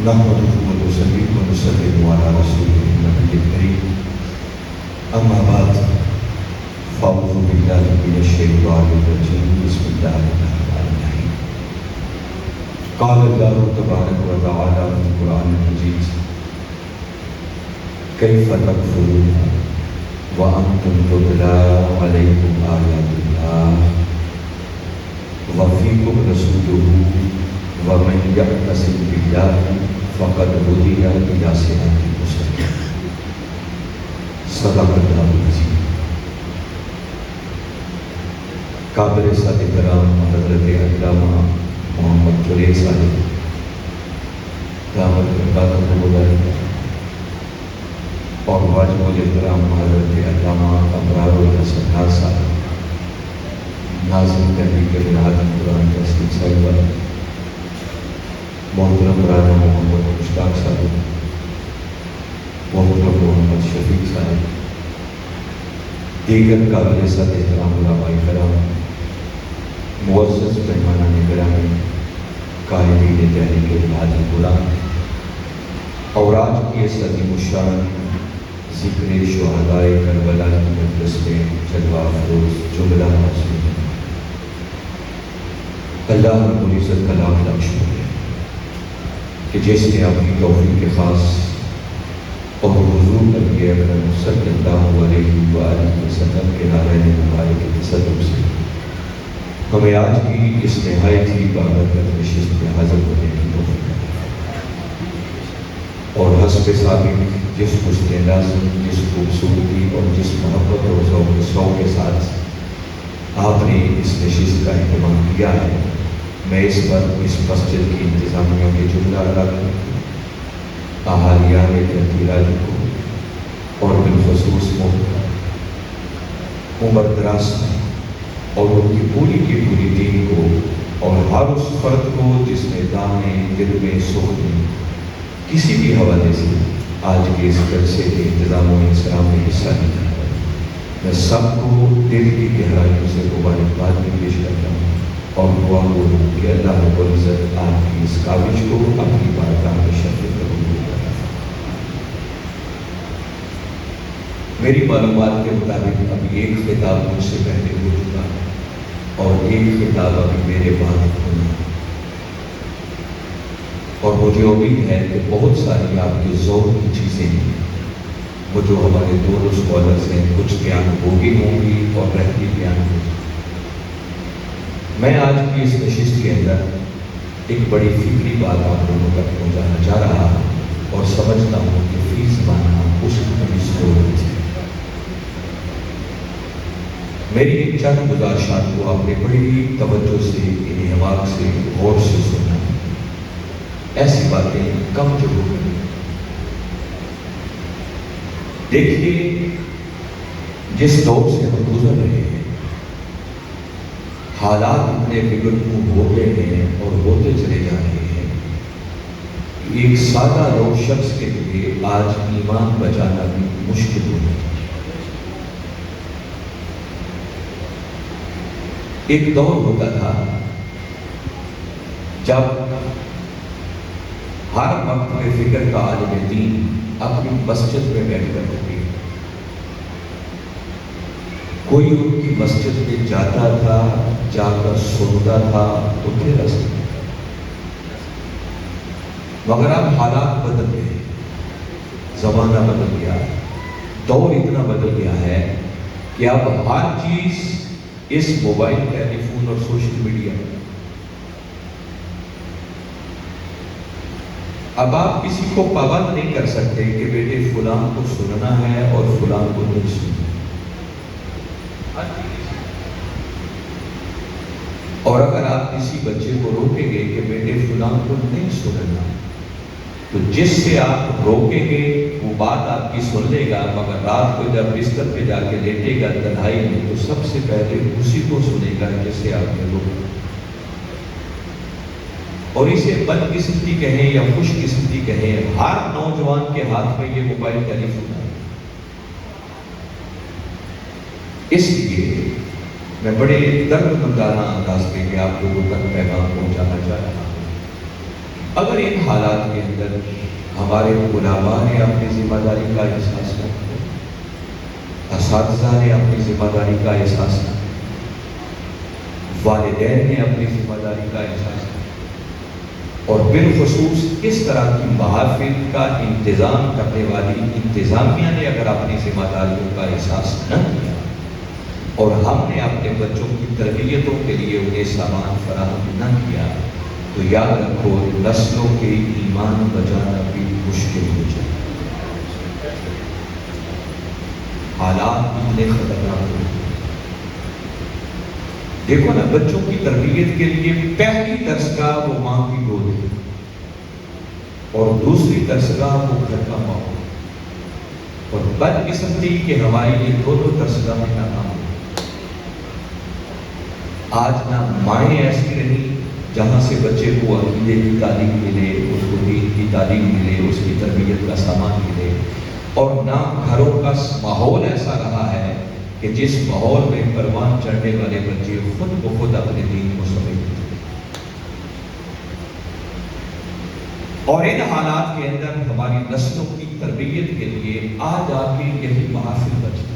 نحمده ونصلي ونسلم على رسوله النبي الكريم. أما بعد فأعوذ بالله من الشيطان الرجيم. بسم الله الرحمن الرحيم. قال الله تبارك وتعالى في القرآن المجيد: كيف تكفرون وأنتم تتلى عليكم آيات الله وفيكم رسوله ومن يعتصم بالله فقد هدي إلى صراط مستقيم. صدق الله العظيم. قابل صادق کرام حضرت علامہ محمد جلیل صاحب دامت برکاتہ مبارک اور واجب الاحترام حضرت علامہ ابرار الحسن ناز صاحب ناظم تحریک بنیاد قرآن تحصیل صاحبہ، محترم رانا محمد مشتاق صاحب، محترم محمد شفیق صاحب، دیگر قابل صد احترام علماء کرام، معزز مہمانان گرامی، قائدین تحریک بنیاد قرآن، اور آج کی اس عظیم الشان ذکر شہدائے کربلا کی مجلس میں جلوہ افروز جملہ حاضرین، اللہ رب العزت کا لاکھ لاکھ شکر ہے کہ جس نے اپنی توفیق خاص اور حضور نبی اکرم صلی اللہ علیہ وآلہ وسلم کے نارائن مبارک کے تصدق سے ہمیں آج کی اس نہایت ہی بابرکت نشست میں حاضر ہونے کی توفیق ہے، اور حسب سابق جس حسن لازم، جس خوبصورتی اور جس محبت اور ذوق کے ساتھ آپ نے اس نشست کا اہتمام کیا ہے، میں اس وقت اس مسجد کی انتظامیہ کے جملہ اراکین، اہالیان تحتیراج کو اور بالخصوص عمر دراز اور ان کی پوری ٹیم کو اور ہر اس فرد کو جس نے دانے دل میں سکھ میں کسی بھی حوالے سے آج کے اس جلسے کے انتظام و انصرام میں حصہ لیا ہے، میں سب کو دل کی گہرائیوں سے مبارکباد بھی پیش کرتا ہوں اور دعا کروں کہ اللہ رب العزت آپ کی اس کاوش کو اپنی بارگاہ میں شرف قبول کرے۔ میری معلومات کے مطابق ابھی ایک خطاب مجھ سے پہلے ہو چکا ہے اور ایک خطاب ابھی میرے بعد ہونا ہے، اور مجھے امید ہے کہ بہت ساری آپ کے ذوق کی چیزیں ہیں وہ جو ہمارے دونوں اسکالرز ہیں کچھ بیان ہوگی ہوں گی اور رہتی بیان ہوگی۔ میں آج کی اس نشست کے اندر ایک بڑی فکری بات آپ لوگوں تک پہنچانا چاہ رہا ہوں اور سمجھتا ہوں کہ فی زمانہ اس کی ضرورت ہے۔ میری ایک چند گزارشات کو آپ نے بڑی توجہ سے، انہماک سے، غور سے سننا، ایسی باتیں کم جگہوں کریں۔ دیکھیے جس دور سے ہم گزر رہے ہیں، حالات اتنے بگڑ ہوتے ہیں اور ہوتے چلے جا رہے ہیں، ایک سادہ روح شخص کے لیے آج ایمان بچانا بھی مشکل ہو گیا۔ ایک دور ہوتا تھا جب ہر وقت میں فکر کا عالم دین اپنی مسجد میں بیٹھ کر ہوتی، کوئی ان کی مسجد میں جاتا تھا، جا کر سنتا تھا تو پھر رستے، مگر اب حالات بدل گئے، زمانہ بدل گیا، دور اتنا بدل گیا ہے کہ اب ہر چیز اس موبائل، ٹیلی فون اور سوشل میڈیا میں۔ اب آپ کسی کو پابند نہیں کر سکتے کہ بیٹے فلاں کو سننا ہے اور فلاں کو نہیں سننا، اور اگر آپ کسی بچے کو روکیں گے کہ بیٹے فلاں کو نہیں سننا، تو جس سے آپ روکیں گے وہ بات آپ کی سن لے گا، مگر رات کو جب بستر پہ جا کے لیٹے گا تنہائی میں تو سب سے پہلے اسی کو سنے گا جس سے آپ نے روکا۔ اور اسے بد قسمتی کہیں یا خوش قسمتی کہیں، ہر نوجوان کے ہاتھ میں یہ موبائل ٹیلی فون ہے۔ اس لیے میں بڑے درد مندانہ انداز میں کہ آپ لوگوں تک پیغام پہنچانا چاہ رہا ہوں اگر ان حالات کے اندر ہمارے علماء نے اپنی ذمہ داری کا احساس نہ کیا، اساتذہ نے اپنی ذمہ داری کا احساس نہ کیا، والدین نے اپنی ذمہ داری کا احساس کیا، اور بالخصوص اس طرح کی محافل کا انتظام کرنے والی انتظامیہ نے اگر اپنی ذمہ داریوں کا احساس نہ کیا، اور ہم نے اپنے بچوں کی تربیتوں کے لیے انہیں سامان فراہم نہ کیا، تو یاد رکھو نسلوں کے ایمان بچانا بھی مشکل ہو جائے۔ حالات اتنے خطرناک ہو گئے۔ دیکھو نا، بچوں کی تربیت کے لیے پہلی درسگاہ وہ ماں کی گود ہے، اور دوسری درسگاہ وہ گھر کا ماحول، اور بدقسمتی کہ ہماری یہ دونوں درسگاہیں ناکام ہوئی۔ آج نہ مائیں ایسی رہی جہاں سے بچے کو عقیدے کی تعلیم ملے، اس کو دین کی تعلیم ملے، اس کی تربیت کا سامان ملے، اور نہ گھروں کا ماحول ایسا رہا ہے کہ جس ماحول میں پروان چڑھنے والے بچے خود بخود اپنے دین کو سمجھتے ہیں۔ اور ان حالات کے اندر ہماری نسلوں کی تربیت کے لیے آج آ کے یہی محافل بچے،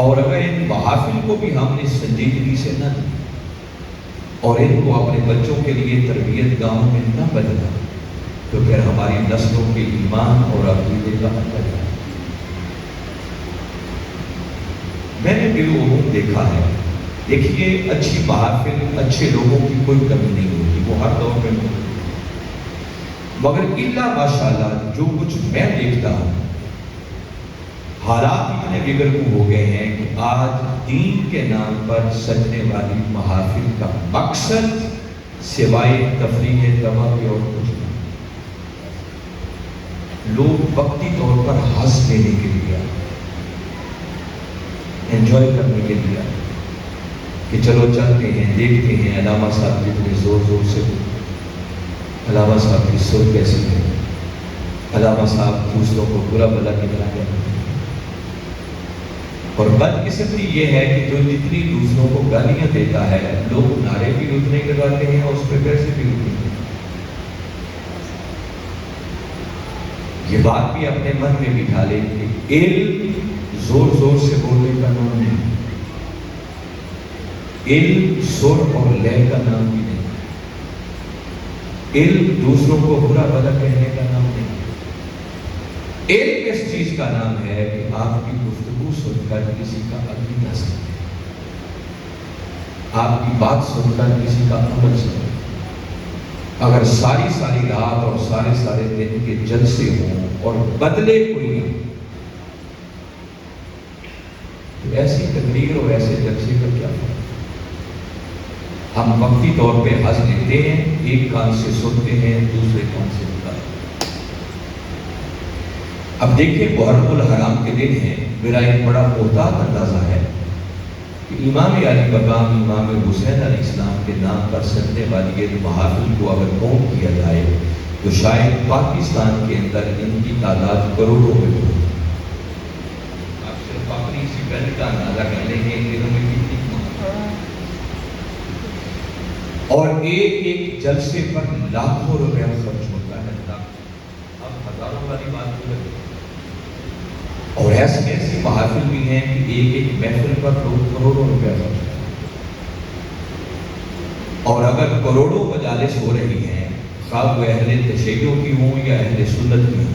اور اگر ان محافل کو بھی ہم نے سنجیدگی سے نہ دی اور ان کو اپنے بچوں کے لیے تربیت گاہوں میں نہ بدلا، تو پھر ہماری نسلوں کے ایمان اور عقیدے کا اثر ہے۔ میں نے بالعموم دیکھا ہے، دیکھیے اچھی محافل، اچھے لوگوں کی کوئی کمی نہیں ہوتی، وہ ہر دور میں موجود ہے، مگر الا ماشاءاللہ جو کچھ میں دیکھتا ہوں، حالات اتنے بگڑ ہو گئے ہیں کہ آج دین کے نام پر سجنے والی محافل کا مقصد سوائے تفریح تماشے اور کچھ نہیں۔ لوگ وقتی طور پر ہنس لینے کے لیے، انجوائے کرنے کے لیے کہ چلو چلتے ہیں، دیکھتے ہیں علامہ صاحب کتنے زور زور سے، علامہ صاحب کی سر کیسی ہے، علامہ صاحب دوسروں کو برا بھلا کتنا کہتے ہیں۔ اور بدقسمتی یہ ہے کہ جو جتنی دوسروں کو گالیاں دیتا ہے، لوگ نعرے بھی اتنے ہی لگاتے ہیں اور اس پہ پیسے بھی اتنے ہیں۔ یہ بات بھی اپنے من میں بٹھا لیں کہ علم زور زور سے بولنے کا نام نہیں، علم سر اور لے کا نام بھی نہیں، علم دوسروں کو برا بھلا کہنے کا نام نہیں۔ علم اس چیز کا نام ہے کہ آپ کی گفتگو سن کر کسی کا عقیدہ سمجھے، آپ کی بات سن کر کسی کا عمل سمجھے۔ اگر ساری ساری رات اور سارے سارے دن کے جلسے ہوں اور بدلے کوئی نہیں، تو ایسی تقریر اور ایسے جلسے کا کیا فرق؟ ہم وقتی طور پہ ہنس لیتے ہیں، ایک کان سے سنتے ہیں، دوسرے کان سے نکالتے ہیں۔ اب دیکھیں محرم الحرام کے دن ہیں، میرا ایک بڑا محتاط اندازہ ہے کہ امام علی مقام امام حسین علیہ السلام کے نام پر سجنے والی یہ محافل کو اگر قوم کیا جائے تو شاید پاکستان کے اندر ان کی تعداد کروڑوں میں ہو۔ آپ صرف اپنی اسی بہن کا اندازہ کر لیں گے ان دنوں میں کتنی، اور ایک ایک جلسے پر لاکھوں روپیہ خرچ ہوتا ہے، اب ہزاروں والی بات ہو رہی ہے۔ اور ایسی ایسی محافل بھی ہیں کہ ایک ایک محفل پر لوگ کروڑوں روپیہ خرچ کرتے ہیں، اور اگر کروڑوں مجالس ہو رہی ہیں، خواہ وہ اہل تشیع کی ہوں یا اہل سنت کی ہوں،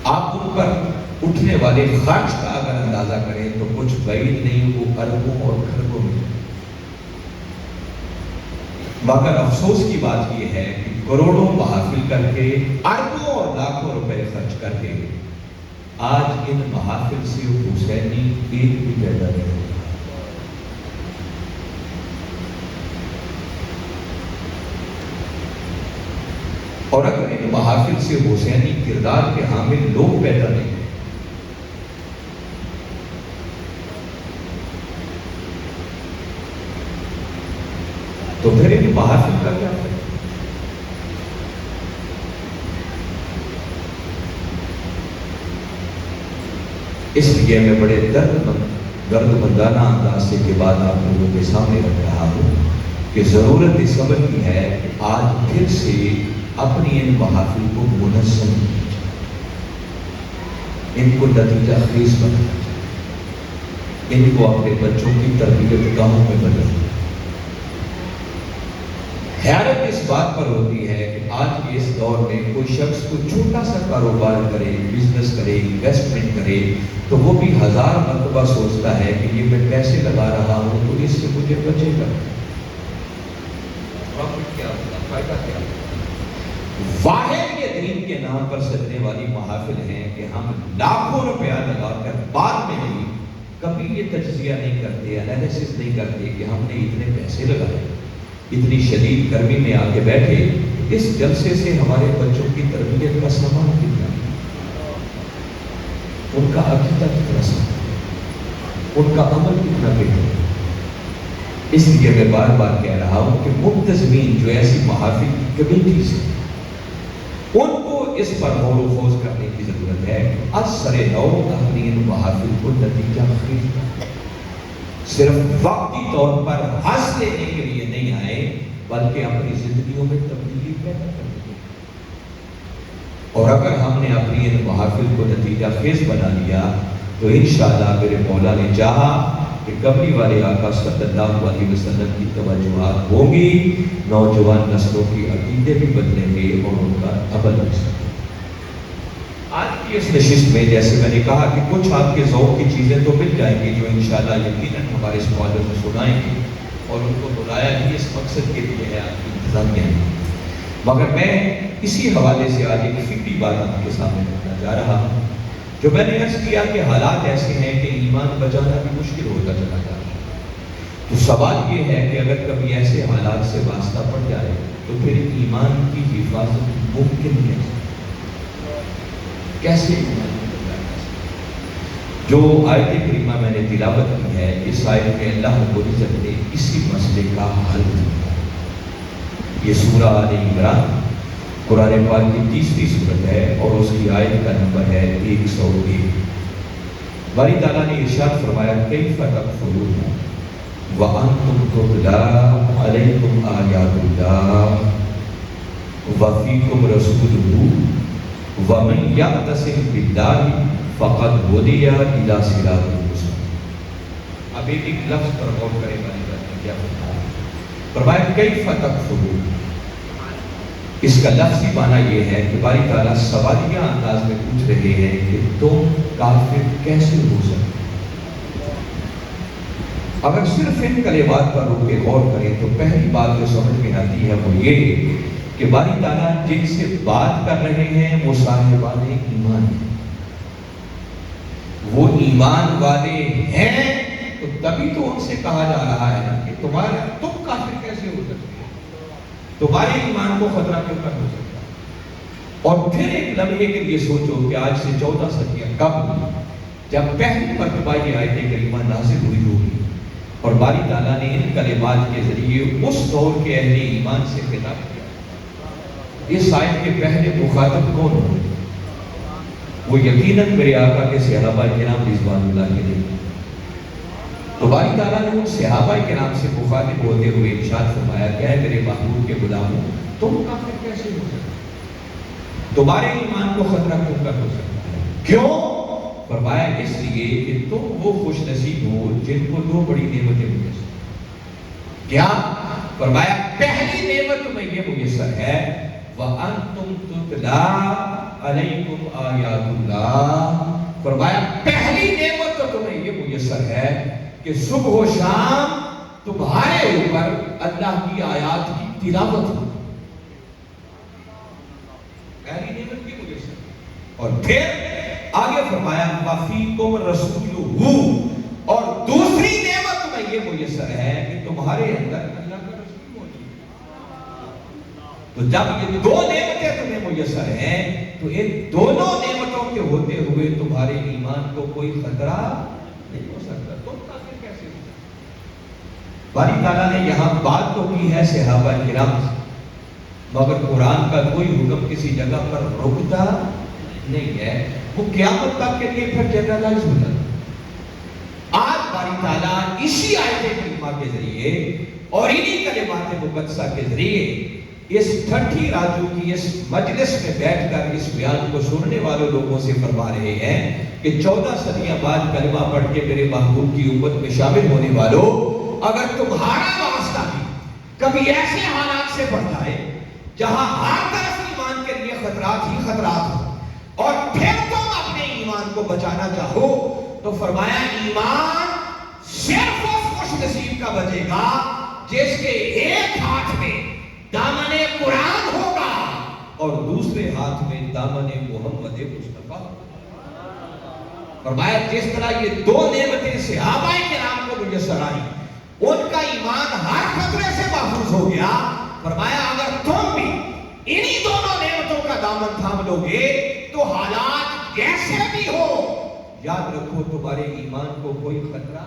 آپ ان پر اٹھنے والے خرچ کا اگر اندازہ کریں تو کچھ بعید نہیں، وہ اربوں اور کھربوں میں۔ مگر افسوس کی بات یہ ہے کہ کروڑوں محافل کر کے، اربوں اور لاکھوں روپے خرچ کر کے، آج ان محافل سے حسینی ایک بھی پیدا نہیں ہوتا۔ اور اگر ان محافل سے حسینی کردار کے حامل لوگ پیدا نہیں ہوتے تو پھر ان محافل کا کیا فائدہ؟ اس لیے میں بڑے درد مندانہ انداز سے یہ بات آپ لوگوں کے سامنے رکھ رہا ہوں کہ ضرورت اس قدر کی ہے کہ آج پھر سے اپنی ان محافل کو منظم، ان کو نتیجہ خیز بنانا چاہیے، ان کو اپنے بچوں کی تربیت گاہوں میں بدلنا۔ حیرت اس بات پر ہوتی ہے کہ آج کے اس دور میں کوئی شخص کو چھوٹا سا کاروبار کرے، بزنس کرے، انویسٹمنٹ کرے تو وہ بھی 1000 مرتبہ سوچتا ہے کہ یہ میں پیسے لگا رہا ہوں تو اس سے مجھے بچے گا، پروفٹ کیا ہوگا، فائدہ کیا ہوگا۔ واحد یہ دین کے نام پر سجنے والی محافل ہیں کہ ہم لاکھوں روپیہ لگا کر بعد میں بھی کبھی یہ تجزیہ نہیں کرتے، انالیسس نہیں کرتے کہ ہم نے اتنے پیسے لگائے، اتنی شدید گرمی میں آ کے بیٹھے، اس جلسے سے ہمارے بچوں کی تربیت کا سامان کتنا ہے، ان کا عقیدہ کتنا سامان ہے، ان کا عمل کتنا بہتر ہے۔ اس لیے میں بار بار کہہ رہا ہوں کہ منتظمین جو ایسی محافل کی کمیٹیز ہیں ان کو اس پر غور و خوض کرنے کی ضرورت ہے کہ اثر نو اپنی ان محافل کو نتیجہ خیز کریں، صرف وقتی طور پر ہنس لینے کے لیے نہیں آئے بلکہ اپنی زندگیوں میں تبدیلی پیدا کرنے کے لیے۔ اور اگر ہم نے اپنی ان محافل کو نتیجہ خیز بنا لیا تو انشاءاللہ میرے مولا نے چاہا کہ قبری والے آقا صلی اللہ علیہ وسلم کی توجہات ہوں گی، نوجوان نسلوں کی عقیدے بھی بدلیں گے اور ان کا عمل بھی سکیں۔ آج کی اس نشست میں جیسے میں نے کہا کہ کچھ آپ کے ذوق کی چیزیں تو مل جائیں گی جو انشاءاللہ یقیناً ہمارے اسکالر سے سنائیں گے، اور ان کو بلایا بھی اس مقصد کے لیے ہے آپ کی انتظامیہ میں۔ مگر میں اسی حوالے سے آج ایک فکری بات آپ کے سامنے رکھنا چاہ رہا ہوں۔ جو میں نے عرض کیا کہ حالات ایسے ہیں کہ ایمان بچانا بھی مشکل ہوتا چلا جا رہا ہے، تو سوال یہ ہے کہ اگر کبھی ایسے حالات سے واسطہ پڑ جائے تو پھر ایمان کی حفاظت ممکن ہے کیسے؟ جو آیت کریمہ میں نے تلاوت کی ہے، اس آیت میں اللہ رب العزت نے اسی مسئلے کا حل دیا۔ یہ سورہ آل عمران قرآن پاک کی 30ویں سورت ہے اور اس کی آیت کا نمبر ہے 101۔ باری تعالیٰ نے ارشاد فرمایا کیف تکفرون وانتم تتلی علیکم آیات اللہ وفیکم رسولہ وَمَنْ يَعْتَصِمْ بِاللَّهِ فَقَدْ هُدِیَ إِلَىٰ صِرَاطٍ مُّسْتَقِیمٍ۔ اب ایک لفظ پر غور کریں بانی جاتے ہیں کیا فرمایا کیف تکفرون۔ اس کا لفظی معنی یہ ہے کہ باری تعالیٰ سوالیہ انداز میں پوچھ رہے ہیں کہ تم کافر کیسے ہو سکتے؟ اگر صرف ان کلمات پر رک کے غور کریں تو پہلی بات جو سمجھ میں آتی ہے وہ یہ کہ باری تعالیٰ جن سے بات کر رہے ہیں وہ صاحبان ایمان ہیں، وہ ایمان والے ہیں، تو تبھی تو ان سے کہا جا رہا ہے کہ تم کافر کیسے ہو سکتے ہیں، تمہارے ایمان کو خطرہ کیوں کر ہو سکتا ہے۔ اور پھر ایک لمحے کے لیے سوچو کہ آج سے 14 صدیاں قبل جب پہلی مرتبہ یہ آیت کریمہ نازل ہوئی ہوگی اور باری تعالیٰ نے ان کلمات کے ذریعے اس دور کے اہل ایمان سے خطاب کیا، اس آیت کے پہلے مخاطب کون ہوئے؟ وہ یقیناً میرے آقا کے صحابہ کرام رضوان اللہ علیہ۔ تو باری تعالیٰ نے ان صحابہ کرام سے مخاطب ہوتے ہوئے ارشاد فرمایا کہ اے میرے محبوب کے غلاموں تم کافر کیسے ہو سکتے؟ تمہارے ایمان کو خطرہ کیوں کر ہو سکتا ہے؟ کیوں؟ فرمایا اس لیے کہ تم وہ خوش نصیب ہو جن کو دو بڑی نعمتیں میسر۔ کیا؟ فرمایا پہلی نعمت تمہیں یہ میسر ہے وَأَنْتُمْ تُتْلَىٰ عَلَيْكُمْ آیَاتُ اللَّهِ۔ فرمایا پہلی نعمت تو تمہیں یہ میسر ہے کہ صبح و شام تمہارے اوپر اللہ کی آیات کی تلاوت ہو، پہلی نعمت کی میسر۔ اور پھر آگے فرمایا وَفِيكُمْ رَسُولُهُ، اور دوسری نعمت تمہیں یہ میسر ہے کہ تمہارے اندر اللہ کا رسول موجود ہے۔ تو جب یہ دو نعمتیں تمہیں میسر ہیں تو ان دونوں نعمتوں کے ہوتے ہوئے تمہارے ایمان کو کوئی خطرہ نہیں ہو سکتا، تم کافر کیسے ہو سکتے؟ باری تعالیٰ نے یہاں بات تو کی ہے صحابہ کرام سے، مگر قرآن کا کوئی حکم کسی جگہ پر رکتا نہیں ہے، وہ قیامت تک کے لیے پھر جنرلائز ہو جاتا ہے۔ آج باری تعالیٰ اسی آیت کریمہ کے ذریعے اور انہی کلمات مقدسہ کے ذریعے اس ٹھٹھی راجو کی اس مجلس میں بیٹھ کر اس بیان کو سننے والوں لوگوں سے فرما رہے ہیں کہ 14 صدیاں بعد کلمہ پڑھ کے میرے محبوب کی امت میں شامل ہونے والوں، اگر تمہارا واسطہ بھی کبھی ایسے حالات سے پڑ جائے جہاں ہر طرف ایمان کے لیے خطرات ہی خطرات ہوں، اور پھر تم اپنے ایمان کو بچانا چاہو، تو فرمایا ایمان صرف اس خوش نصیب کا بچے گا جس کے ایک ہاتھ میں دامن قرآن ہوگا اور دوسرے ہاتھ میں دامن محمد مصطفیٰ۔ فرمایا جس طرح یہ دو نعمتیں صحابہ کرام کو میسر آئیں، ان کا ایمان ہر خطرے سے محفوظ ہو گیا۔ فرمایا اگر تم بھی انہی دونوں نعمتوں کا دامن تھام لو گے تو حالات جیسے بھی ہو، یاد رکھو تمہارے ایمان کو کوئی خطرہ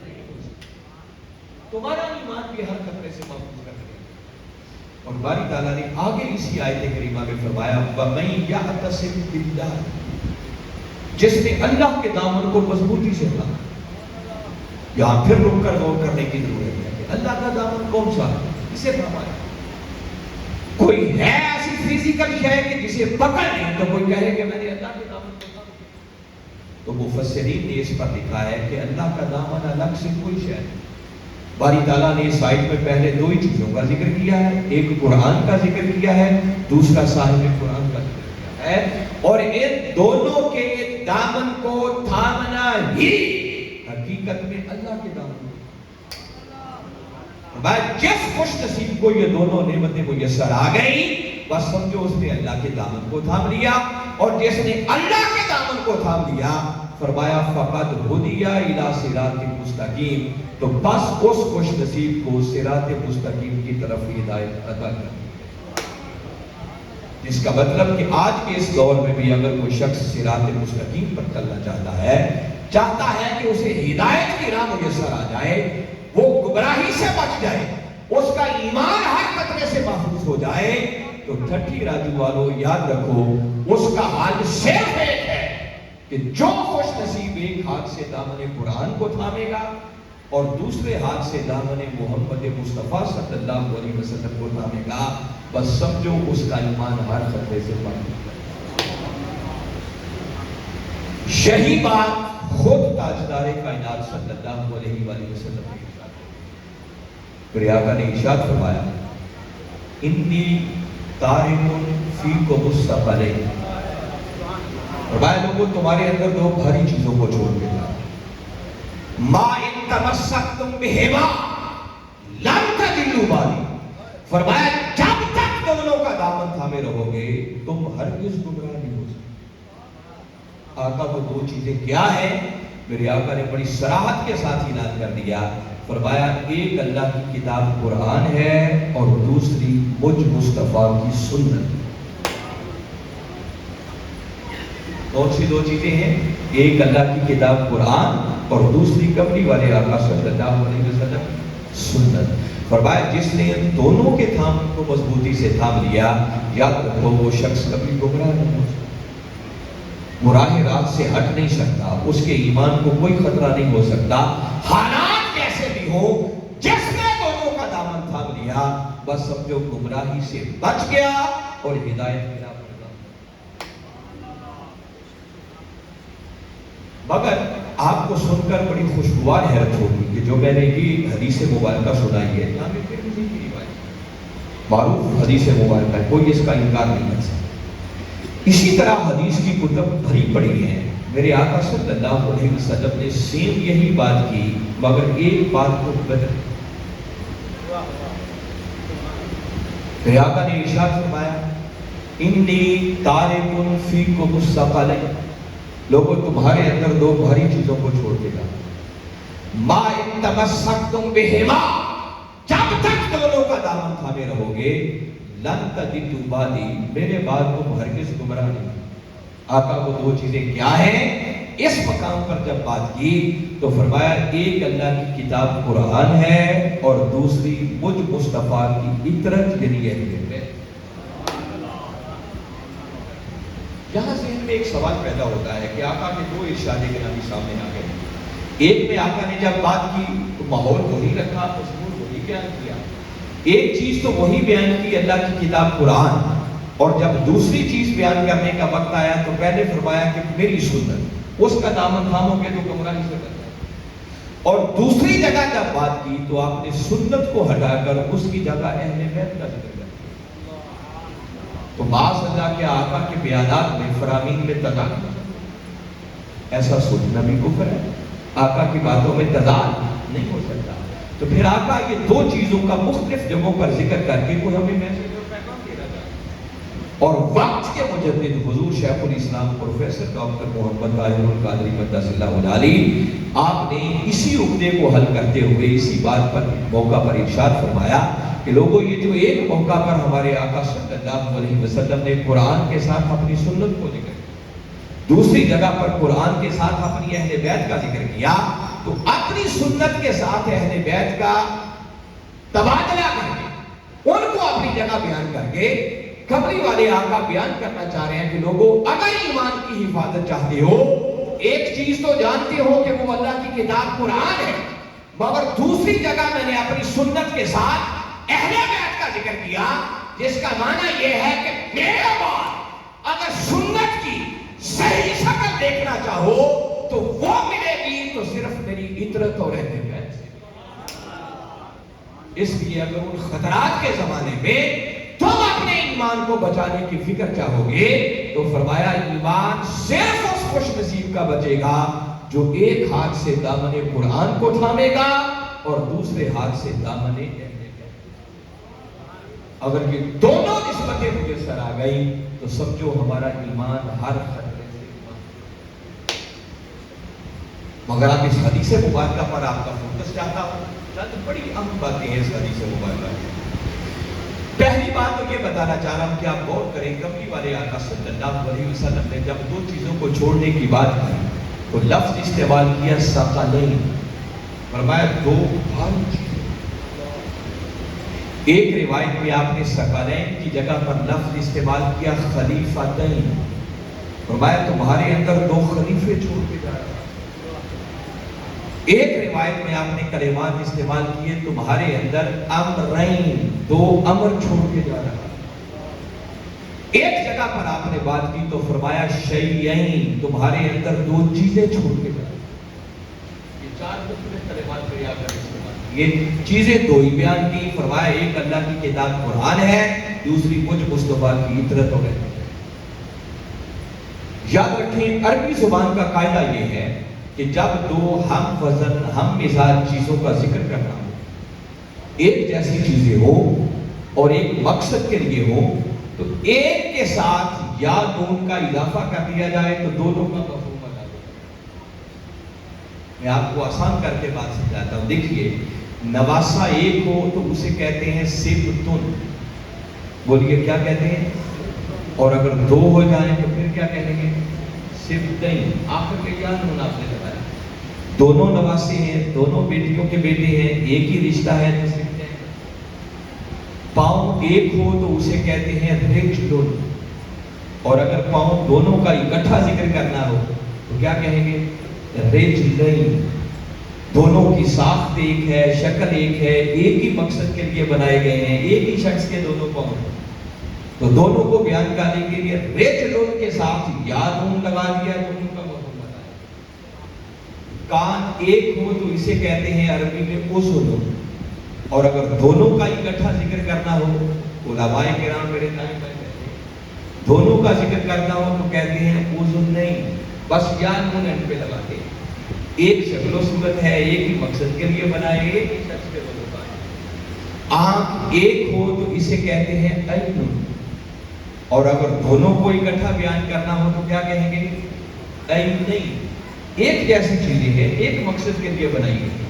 نہیں ہو سکتا، تمہارا ایمان بھی ہر خطرے سے محفوظ کر دے۔ اور باری تعالیٰ نے آگے اسی آیت کریمہ میں فرمایا وَمَن يَعْتَصِمْ بِاللَّهِ، جس نے اللہ کے دامن کو مضبوطی سے پکڑا۔ یہاں پھر رک کر غور کرنے کی ضرورت ہے کہ اللہ کا دامن کون سا ہے، اسے فرمایا۔ کوئی ہے ایسی فزیکل شے کہ جسے پکڑ نہیں تو کوئی کہے کہ میں نے اللہ کے دامن کو پکڑا؟ تو مفسرین نے اس پر لکھا ہے کہ اللہ کا دامن الگ سے کوئی شے نہیں۔ باری تعالیٰ نے اس آیت میں پہلے دو ہی چیزوں کا ذکر کیا ہے، ایک قرآن کا ذکر کیا ہے، دوسرا صاحب قرآن کا ذکر کیا ہے، اور ان دونوں کے دامن کو تھامنا ہی حقیقت میں اللہ کے دامن کو۔ جس خوش نصیب کو یہ دونوں نعمتیں میسر آ گئی، بس سمجھو اس نے اللہ کے دامن کو تھام لیا، اور جس نے اللہ کے دامن کو تھام لیا فرمایا فقد ہدی الی صراط مستقیم، تو بس اس خوش نصیب کو صراط مستقیم کی طرف ہدایت عطا کر دی۔ جس کا مطلب کہ آج کے اس دور میں بھی اگر کوئی شخص صراط مستقیم پر چلنا چاہتا ہے کہ اسے ہدایت کی راہ میسر آ جائے، وہ گمراہی سے بچ جائے، اس کا ایمان ہر خطرے سے محفوظ ہو جائے، تو ٹھٹھی راجو والوں یاد رکھو اس کا حال صرف ایک ہے کہ جو خوش نصیب ایک ہاتھ سے دامن قرآن کو تھامے گا اور دوسرے ہاتھ سے دامن محمد مصطفیٰ صلی اللہ علیہ وسلم کو تھامے گا، بس سمجھو اس کا ایمان ہر خطرے سے محفوظ ہے۔ یہی بات خود تاجدار کائنات صلی اللہ علیہ وآلہ وسلم نے ارشاد فرمایا۔ پھر آقا نے ارشاد فرمایا انی تارک فیکم الثقلین، فرمایا لوگوں تمہارے اندر دو بھاری چیزوں کو چھوڑ کے جا، ما ان تمسکتم بہما لن تضلوا بعدی، فرمایا جب تک دونوں کا دامن تھامے رہو گے تم ہرگز گمراہ نہیں ہو سکتے۔ آقا کو دو چیزیں کیا ہیں؟ میرے آقا نے بڑی صراحت کے ساتھ اعلان کر دیا، فرمایا ایک اللہ کی کتاب قرآن ہے اور دوسری مجھ مصطفیٰ کی سنت۔ کون سی دو چیزیں ہیں؟ ایک اللہ کی کتاب قرآن اور دوسری کملی والے آقا صلی اللہ علیہ وسلم سنت۔ فرمایا جس نے ان دونوں کے تھامن کو مضبوطی سے تھام لیا، یاد رکھو وہ شخص کبھی گمراہ نہیں ہو سکتا، براہ راست سے ہٹ نہیں سکتا، اس کے ایمان کو کوئی خطرہ نہیں ہو سکتا، حالات کیسے بھی ہو، جس نے دونوں کا دامن تھام لیا بس سمجھو گمراہی سے بچ گیا اور ہدایت ملا۔ مگر آپ کو سن کر بڑی خوشگوار حیرت ہوگی کہ جو میں نے یہ حدیث مبارکہ سنائی ہے، امام ترمذی کی روایت، معروف حدیث مبارکہ ہے، کوئی اس کا انکار نہیں کر سکتا۔ اسی طرح حدیث کی کتب بھری پڑی ہیں، میرے آقا صلی اللہ علیہ وسلم نے سیم یہی بات کی مگر ایک بات کو بدل۔ میرے آقا نے ارشاد فرمایا انی تارک فیکم الثقلین، لوگوں تمہارے اندر دو بھاری چیزوں کو چھوڑ کے جا، ما ان تمسکتم بہما، جب تک دونوں کا دامن تھامے رہو گے، لن تضلوا بعدی، میرے بعد تم ہرگز گمراہ نہیں۔ آقا کو دو چیزیں کیا ہیں؟ اس مقام پر جب بات کی تو فرمایا ایک اللہ کی کتاب قرآن ہے اور دوسری مجھ مصطفیٰ کی اطرت یعنی اہلیت ہے۔ یہاں ذہن میں ایک سوال پیدا ہوتا ہے کہ آقا کے دو ارشاد گرامی سامنے آ گئے، ایک میں آقا نے جب بات کی تو ماحول وہی رکھا، مضمون وہی وہی بیان کیا. ایک چیز تو وہی بیان کی اللہ کی کتاب قرآن, اور جب دوسری چیز بیان کرنے کا وقت آیا تو پہلے فرمایا کہ میری سنت, اس کا دامن تھامو گے تو گمراہی سے بچ جائے. اور دوسری جگہ جب بات کی تو آپ نے سنت کو ہٹا کر اس کی جگہ اہل بیت کا ذکر کر دیا. تو بعض اللہ کے آقا کے بیانات میں فرامین میں تضاد, ایسا سوچنا بھی کفر ہے. آقا کی باتوں میں تضاد نہیں ہو سکتا. تو پھر آقا یہ دو چیزوں کا مختلف جگہوں پر ذکر کر کے کوئی ہمیں میسج اور پیغام دینا چاہتا. اور وقت کے مجدد حضور شیخ الاسلام پروفیسر ڈاکٹر محمد طاہر القادری قدس اللہ علیہ, آپ نے اسی عقدے کو حل کرتے ہوئے اسی بات پر موقع پر ارشاد فرمایا کہ لوگوں یہ جو ایک موقع پر ہمارے آقا صلی اللہ علیہ وسلم نے قرآن کے ساتھ اپنی سنت کو ذکر کیا, دوسری جگہ پر قرآن کے ساتھ اپنی اہل بیت کا ذکر کیا, تو اپنی سنت کے ساتھ اہل بیت کا تبادلہ کر کے ان کو اپنی جگہ بیان کر کے قبری والے آقا بیان کرنا چاہ رہے ہیں کہ لوگوں اگر ایمان کی حفاظت چاہتے ہو, ایک چیز تو جانتے ہو کہ وہ اللہ کی کتاب قرآن ہے, مگر دوسری جگہ میں نے اپنی سنت کے ساتھ اہل بیت کا ذکر کیا, جس کا معنی یہ ہے کہ میرے بعد اگر سنت کی صحیح شکل دیکھنا چاہو تو وہ ملے گی تو صرف میری اطرت اور اہل بیت سے. اس لیے اگر ان خطرات کے زمانے میں تم اپنے ایمان کو بچانے کی فکر چاہو گے تو فرمایا ایمان صرف اس خوش نصیب کا بچے گا جو ایک ہاتھ سے دامن قرآن کو تھامے گا اور دوسرے ہاتھ سے دامن اہل بیت. اگر یہ دونوں نسبتیں مجھے سر آ گئی تو سمجھو ہمارا ایمان ہر خطرے سے ایمان. مگر آپ اس حدیث مبارکہ پر آپ کا فوکس چاہتا ہوں, چند بڑی اہم باتیں ہیں اس حدیث مبارکہ. پہلی بات تو یہ بتانا چاہ رہا ہوں کہ آپ غور کریں, قبری والے آقا صلی اللہ علیہ وسلم نے جب دو چیزوں کو چھوڑنے کی بات کی تو لفظ استعمال کیا ثقلین, فرمایا دو بھاری چیزیں. ایک روایت میں آپ نے ثقلین کی جگہ پر لفظ استعمال کیا خلیفتین, فرمایا تمہارے اندر دو خلیفے چھوڑ کے جا رہا. ایک روایت میں آپ نے کلمات استعمال کیے تمہارے اندر امرین, دو امر چھوڑ کے جا رہا. ایک جگہ پر آپ نے بات کی تو فرمایا شیئین, تمہارے اندر دو چیزیں چھوڑ کے جا رہا. یہ چار مختلف کلمات پہ آپ نے استعمال کی. یہ چیزیں دو ہی بیان کی, فرمایا ایک اللہ کی کتاب قرآن ہے, دوسری مجھ مصطفیٰ کی اطرت اور اہل بیت. یاد رکھیں عربی زبان کا قاعدہ یہ ہے کہ جب دو ہم وزن ہم مزاج چیزوں کا ذکر کرنا ہو, ایک جیسی چیزیں ہو اور ایک مقصد کے لیے ہو, تو ایک کے ساتھ یا دون کا اضافہ کر دیا جائے تو دونوں کا مفہوم ادا ہوتا ہے. میں آپ کو آسان کر کے بات سمجھاتا ہوں. دیکھیے نواسا ایک ہو تو اسے کہتے ہیں سبتن, بولیے کیا کہتے ہیں, اور اگر دو ہو جائیں تو پھر کیا کہیں گے, سبتین. آخر میں کیا نون آپ نے لگایا, دونوں نواسے ہیں, دونوں بیٹیوں کے بیٹے ہیں, ایک ہی رشتہ ہے تو سبتین. پاؤں ایک ہو تو اسے کہتے ہیں رجلن, اور اگر پاؤں دونوں کا اکٹھا ذکر کرنا ہو تو کیا کہیں گے, رجلین. دونوں کی ساخت ایک ہے, شکل ایک ہے, ایک ہی مقصد کے لیے بنائے گئے ہیں, ایک ہی شخص کے دونوں پاؤں ہیں. تو دونوں کو بیان کرنے کے لیے رجلن کے ساتھ یا نون لگا دیا, دونوں کا مفہوم بتایا. کان ایک ہو تو اسے کہتے ہیں عربی میں اذن, اور اگر دونوں کا اکٹھا ذکر کرنا ہو, علماء کرام میرے دائیں بائیں کہتے ہیں, دونوں کا ذکر کرنا ہو تو کہتے ہیں اذن نہیں, بس یا نون ان پہ لگاتے ہیں. ایک شکل و صورت ہے, ایک ہی مقصد کے لیے بنائے, ایک ہی شخص کے دونوں کا ہے. آنکھ ایک ہو تو اسے کہتے ہیں عین, اور اگر دونوں کو اکٹھا بیان کرنا ہو تو کیا کہیں گے, عین نہیں. ایک جیسی چیزیں ہیں, ایک مقصد کے لیے بنائی گئی.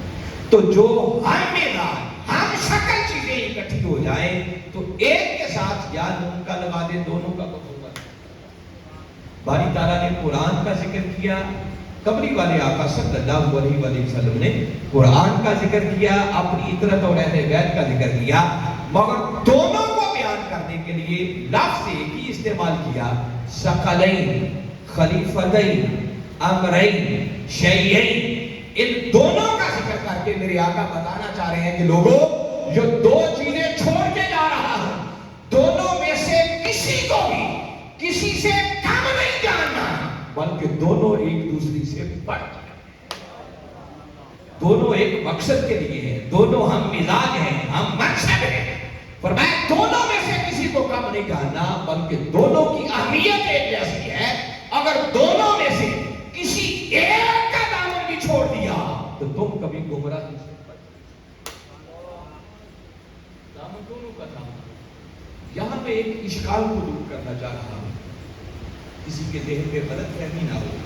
تو جو ہم مزاج ہم شکل چیزیں اکٹھی ہو جائیں تو ایک کے ساتھ یا نون کا لگا دیں, دونوں کا مفہوم. باری تعالیٰ نے قرآن کا ذکر کیا, قبری والے آقا صلی اللہ علیہ وسلم نے قرآن کا ذکر کیا, اپنی اطرت اور اہل بیت کا ذکر کیا, مگر دونوں کو بیان کرنے کے لیے لفظ ایک ہی استعمال کیا, ثقلین, خلیفتین, امرین, شیئین. ان دونوں کا ذکر کر کے میرے آقا بتانا چاہ رہے ہیں کہ لوگوں جو دو چیزیں چھوڑ کے جا رہا ہوں دونوں میں سے کسی کو بھی کسی سے کم نہیں جاننا، بلکہ دونوں ایک دوسری سے بڑھ جائیں، دونوں ایک مقصد کے لیے ہیں، دونوں ہم مزاج ہیں، ہم مقصد ہیں، فرمایا دونوں میں سے کسی کو کم نہیں جاننا، بلکہ دونوں کی اہمیت ایک جیسی ہے، اگر دونوں میں سے کسی ایک کا دامن بھی چھوڑ دیا تو تم کبھی گمراہ نہیں سکتے، دامن دونوں کا دامن۔ یہاں میں ایک اشکال کو دور کرنا چاہ رہا ہوں، کسی کے ذہن میں غلط فہمی نہ ہو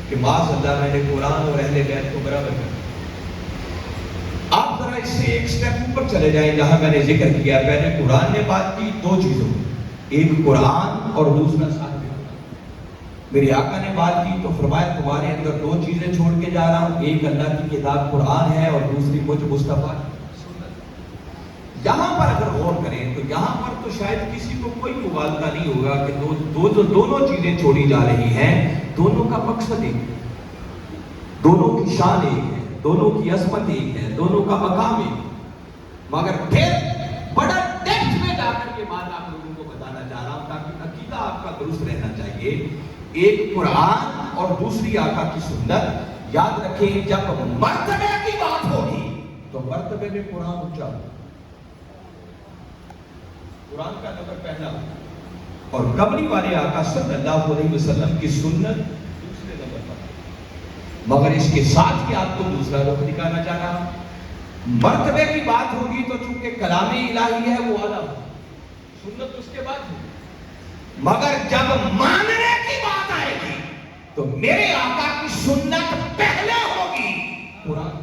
کہ معاذ اللہ میں نے قرآن اور اہل بیت کو برابر کر۔ آپ ذرا اس سے ایک سٹیپ اوپر چلے جائیں، جہاں میں نے ذکر کیا پہلے قرآن نے بات کی دو چیزوں، ایک قرآن اور دوسرا صاحب۔ میرے آقا نے بات کی تو فرمایا تمہارے اندر دو چیزیں چھوڑ کے جا رہا ہوں، ایک اللہ کی کتاب قرآن ہے اور دوسری مجھ مصطفیٰ سنت۔ یہاں پر اگر غور کریں تو یہاں پر تو شاید کسی کو کوئی مغالطہ نہیں ہوگا کہ دونوں چیزیں چھوڑی جا رہی ہیں، دونوں کا مقصد ایک ہے، دونوں کی شان ایک ہے، دونوں کی عظمت ایک ہے، دونوں کا مقام ایک ہے، مگر پھر بڑا ڈیپتھ میں جا کر کے بات آپ لوگوں کو بتانا چاہ رہا ہوں تاکہ عقیدہ آپ کا درست رہنا چاہیے۔ ایک قرآن اور دوسری آقا کی سنت۔ یاد رکھیں جب مرتبے کی بات ہوگی تو مرتبے میں قرآن اونچا ہوگا، قرآن کا نمبر پہلا اور قبری والے آقا صلی اللہ علیہ وسلم کی سنت دوسرے نمبر پر، مگر اس کے ساتھ ہی آپ کو دوسرا رخ دکھانا چاہ رہا ہوں۔ مرتبے کی بات ہوگی تو چونکہ کلام الہی ہے وہ اعلیٰ ہوگا، سنت اس کے بعد ہوگی، مگر جب ماننے کی بات آئے گی تو میرے آقا کی سنت پہلے ہوگی، قرآن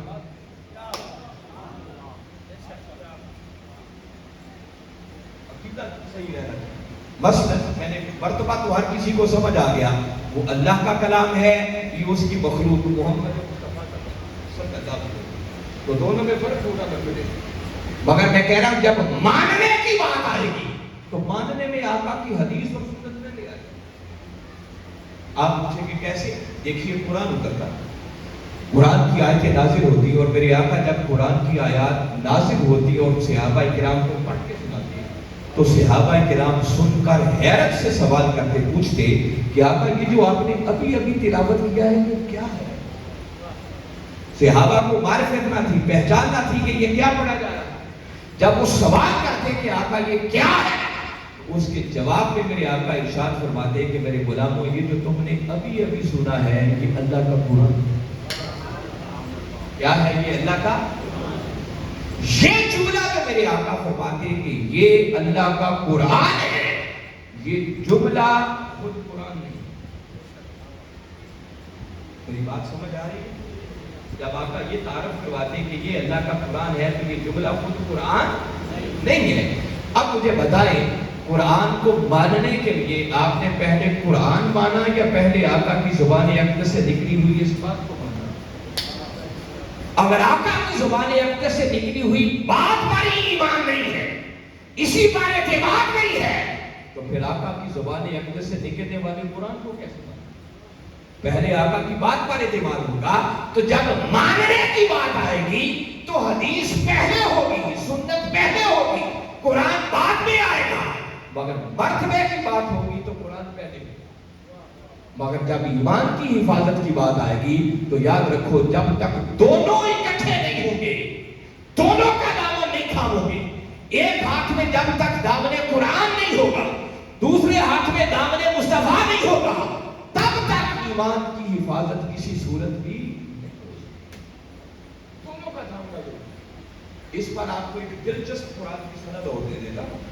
صحیح رہنا چاہیے۔ مثلا میں نے مرتبہ تو ہر کسی کو سمجھ آ گیا، وہ اللہ کا کلام ہے یہ اس کی مخلوق محمد مصطفیٰ صلی اللہ علیہ وسلم، تو دونوں میں فرق ہوگا مرتبے، مگر میں کہہ رہا ہوں جب ماننے کی بات آئے گی تو ماننے میں آقا کی حدیث اور سنت میں لے آئے گی۔ آپ پوچھیں کہ کیسے؟ دیکھیے قرآن اترتا، قرآن کی آیتیں نازل ہوتی اور میرے آقا جب قرآن کی آیات نازل ہوتی اور صحابہ کرام کو پڑھ کے سناتے تو صحابہ کرام سن کر حیرت سے سوال کرتے، پوچھتے کہ آقا یہ جو آپ نے ابھی ابھی تلاوت کیا ہے یہ کیا ہے؟ صحابہ کو معرفت نہ تھی، پہچان نہ تھی کہ یہ کیا پڑھا جا رہا ہے۔ جب وہ سوال کرتے کہ آقا یہ کیا ہے، اس کے جواب میں میرے آقا ارشاد فرماتے کہ میرے غلاموں یہ جو تم نے ابھی ابھی سنا ہے یہ اللہ کا قرآن کیا ہے، یہ اللہ کا یہ جملہ جو میرے آقا فرماتے کہ یہ اللہ کا قرآن ہے، یہ جملہ خود قرآن نہیں۔ میری بات سمجھ آ رہی ہے؟ جب آقا یہ تعارف کرواتے کہ یہ اللہ کا قرآن ہے تو یہ جملہ خود قرآن نہیں ہے۔ اب مجھے بتائیں قرآن کو ماننے کے لیے آپ نے پہلے قرآن مانا یا پہلے آقا کی زبان اقدس سے نکلی ہوئی اس بات کو مانا؟ اگر آقا کی زبان اقدس سے نکلی ہوئی بات پر ہی ایمان نہیں ہے، اسی پر اعتماد نہیں ہے، تو پھر آقا کی زبان اقدس سے نکلنے والے قرآن کو کیسے مانا؟ پہلے آقا کی بات پر اعتماد ہوگا، تو جب ماننے کی بات آئے گی تو حدیث پہلے ہوگی، سنت پہلے ہوگی، قرآن بعد میں آئے گا، مگر مرتبے کی بات ہوگی تو قرآن پہلے ہوگی۔ مگر جب ایمان کی حفاظت کی بات آئے گی تو یاد رکھو جب تک دونوں اکٹھے نہیں ہوں گے، دونوں کا دامن نہیں تھامو گے، ایک ہاتھ میں جب تک دامن قرآن نہیں ہوگا، دوسرے ہاتھ میں دامن مصطفیٰ نہیں ہوگا، تب تک ایمان کی حفاظت کسی صورت بھی نہیں ہو سکتی۔ دونوں کا دامن ہوگا۔ اس پر آپ کو ایک دلچسپ قرآن کی سند اور دے دیتا ہوں۔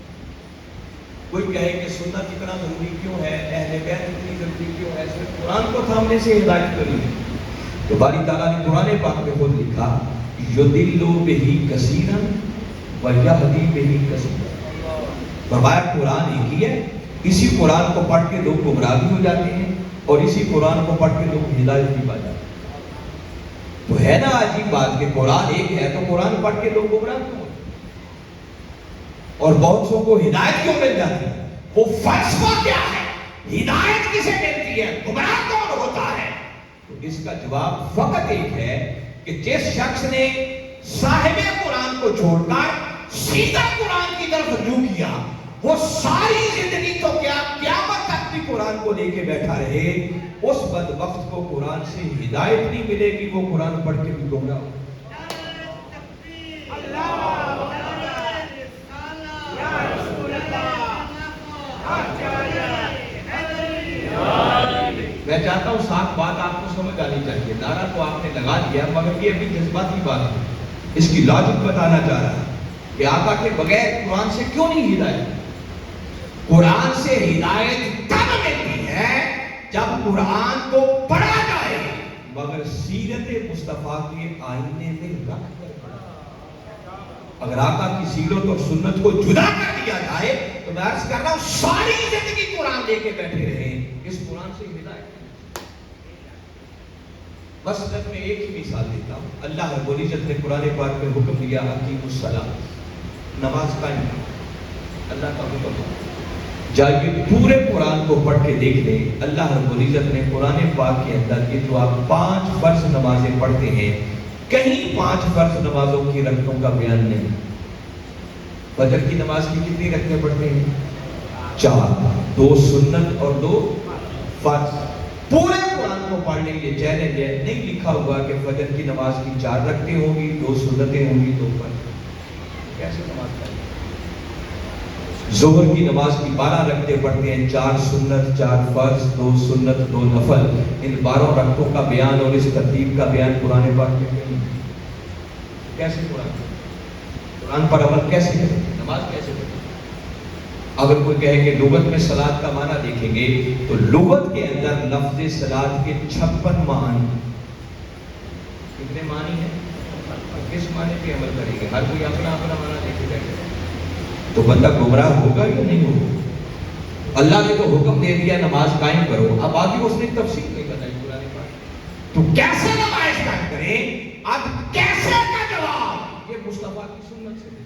کوئی کہے کہ سنت اتنا ضروری کیوں ہے، اہل بیت اتنی ضروری کیوں ہے، صرف قرآن کو تھامنے سے ہدایت کری ہے؟ تو باری تعالیٰ نے قرآن پاک میں خود لکھا یُضِلُّ بِهِ کثیرا وَیَہْدِی بِهِ کثیرا۔ فرمایا قرآن ایک ہی ہے، اسی قرآن کو پڑھ کے لوگ گمراہ بھی ہو جاتے ہیں اور اسی قرآن کو پڑھ کے لوگ ہدایت بھی پا جاتے ہیں۔ تو ہے نا عجیب بات کہ قرآن ایک ہے تو قرآن پڑھ کے لوگ گمراہ کیوں ہوتے ہیں اور بہت سو کو ہدایت کیوں مل جاتی ہے؟ وہ فلسفہ کیا ہے؟ ہدایت کسے ملتی ہے؟ گمراہ کون ہوتا ہے؟ تو اس کا جواب فقط ایک ہے کہ جس شخص نے صاحب قرآن کو چھوڑ کر سیدھا قرآن کی طرف رجوع کیا، وہ ساری زندگی تو کیا قیامت تک بھی قرآن کو لے کے بیٹھا رہے، اس بدبخت کو قرآن سے ہدایت نہیں ملے گی، وہ قرآن پڑھ کے بھی گمراہ ہو۔ میں چاہتا ہوں ساتھ بات آپ کو سمجھ آنی چاہیے، نعرہ تو آپ نے لگا دیا مگر یہ ابھی جذباتی بات ہے، اس کی لاجک بتانا چاہ رہا ہے کہ آقا کے بغیر قرآن سے کیوں نہیں ہدایت؟ قرآن سے ہدایت تب ملتی ہے جب قرآن کو پڑھا جائے مگر سیرت مصطفیٰ کے آئینے میں رکھ کر پڑھا۔ اگر آقا کی سیرت اور سنت کو جدا کر دیا جائے تو میں عرض کر رہا ہوں ساری زندگی قرآن لے کے بیٹھے رہیں، اس قرآن سے ہدایت۔ بس جب میں ایک ہی مثال دیتا ہوں، اللہ رب العزت نے قرآن پاک میں حکم دیا اقیموا الصلاۃ، نماز قائم کرو، اللہ کا حکم ہے۔ جائیے پورے قرآن کو پڑھ کے دیکھ لیں، اللہ رب العزت نے قرآن پاک کے اندر یہ جو آپ 5 فرض نمازیں پڑھتے ہیں، کہیں 5 فرض نمازوں کی رکعتوں کا بیان نہیں۔ فجر کی نماز کی کتنی رکعتیں پڑھتے ہیں؟ 4، 2 سنت اور 2 فرض۔ پورے قرآن کو پڑھنے کے لیے چیلنج ہے، نہیں لکھا ہوا کہ فجر کی نماز کی 4 رکعتیں ہوں گی، 2 سنتیں ہوں گی، 2 فرض۔ کیسے نماز پڑھیں؟ ظہر کی نماز کی 12 رکعتیں پڑھتے ہیں، 4 سنت، 4 فرض، 2 سنت، 2 نفل۔ ان 12 رکعتوں کا بیان اور اس ترتیب کا بیان قرآن پاک میں نہیں ہے۔ کیسے قرآن پر عمل کیسے کریں؟ نماز کیسے پڑھیں؟ اگر کوئی کہے کہ لغت میں صلاۃ کا معنی دیکھیں گے تو لغت کے اندر لفظ صلاۃ کے 56 معنی۔ کتنے معنی ہیں؟ کس معنی پہ عمل کریں گے؟ ہر کوئی اپنا اپنا معنی دیکھے گا تو بندہ گمراہ ہوگا یا نہیں ہوگا؟ اللہ نے تو حکم دے دیا نماز قائم کرو، اب آگے اس نے تفصیل نہیں بتائی قرآن پاک، تو کیسے نماز قائم کریں؟ اب کیسے کا جواب یہ مصطفیٰ کی سنت سے دے۔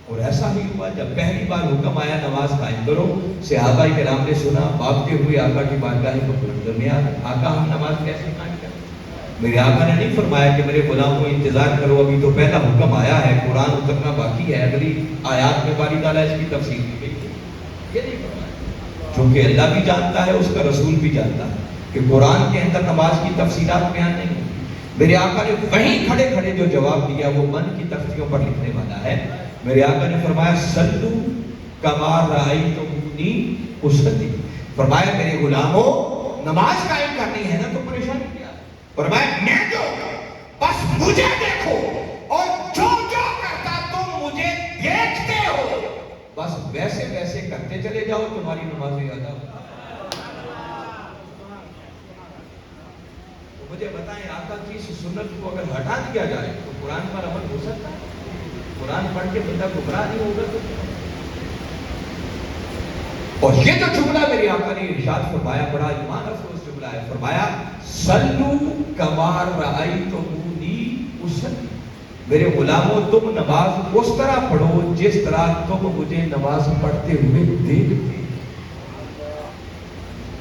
اور ایسا ہی ہوا جب پہلی بار حکم آیا نماز قائم کرو، صحابہ کرام نے سنا، بھاگتے ہوئے آقا کی بارگاہ میں آ گئے، آقا ہم نماز کیسے قائم کریں؟ میرے آقا نے نہیں فرمایا کہ میرے غلام کو انتظار کرو، ابھی تو پہلا حکم آیا ہے، قرآن اترنا باقی ہے، اگلی آیات میں باری تعالیٰ اس کی تفسیر کی گئی ہے، یہ نہیں فرمایا۔ چونکہ اللہ بھی جانتا ہے، اس کا رسول بھی جانتا ہے کہ قرآن کے اندر نماز کی تفصیلات بیان نہیں ہیں۔ میرے آقا نے وہیں کھڑے کھڑے جو جواب دیا وہ من کی تختیوں پر لکھنے والا ہے۔ میرے آقا نے فرمایا صلو کما رأیتمونی اصلی، فرمایا میرے غلاموں نماز قائم کرنی ہے نا تو پریشانی کیا؟ فرمایا میں جو بس مجھے دیکھو اور جو جو کرتا تم مجھے دیکھتے ہو، بس ویسے ویسے کرتے چلے جاؤ، تمہاری نمازیں ادا ہو۔ تو مجھے بتائیں آقا کی اس سنت کو اگر ہٹا دیا جائے تو قرآن پر عمل ہو سکتا ہے؟ قرآن پڑھ کے بندہ گمراہ نہیں ہوگا تو؟ اور یہ جو جملہ میرے آقا نے ارشاد فرمایا بڑا ایمان افروز جملہ ہے، فرمایا صلو کما رأیتمونی اصلی، میرے غلاموں تم نماز اس طرح پڑھو جس طرح تم مجھے نماز پڑھتے ہوئے دیکھتے۔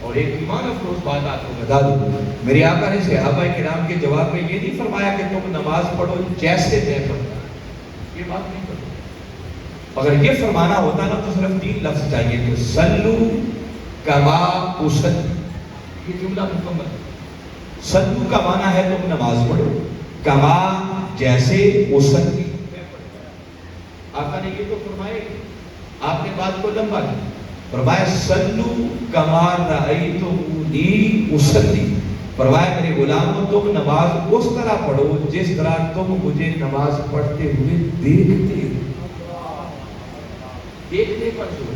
اور ایک ایمان افروز بات آپ کو بتا دوں، میرے آقا نے صحابہ کرام کے جواب میں یہ نہیں فرمایا کہ تم نماز پڑھو جیسے میں پڑھتا، یہ بات نہیں کرو۔ اگر یہ فرمانا ہوتا نا تو صرف 3 لفظ چاہیے تھے، صلو کما اصلی، یہ جملہ مکمل ہے۔ صلو کا معنی ہے تم نماز پڑھو، کما جیسے، اصلی میں پڑھتا۔ آقا نے یہ تو فرمایا، آپ نے بات کو لمبا کیا، فرمایا صلو کما رأیتمونی اصلی، فرمایا میرے غلاموں تم نماز اس طرح پڑھو جس طرح تم مجھے نماز پڑھتے ہوئے دیکھتے ہو۔ دیکھنے پر زور،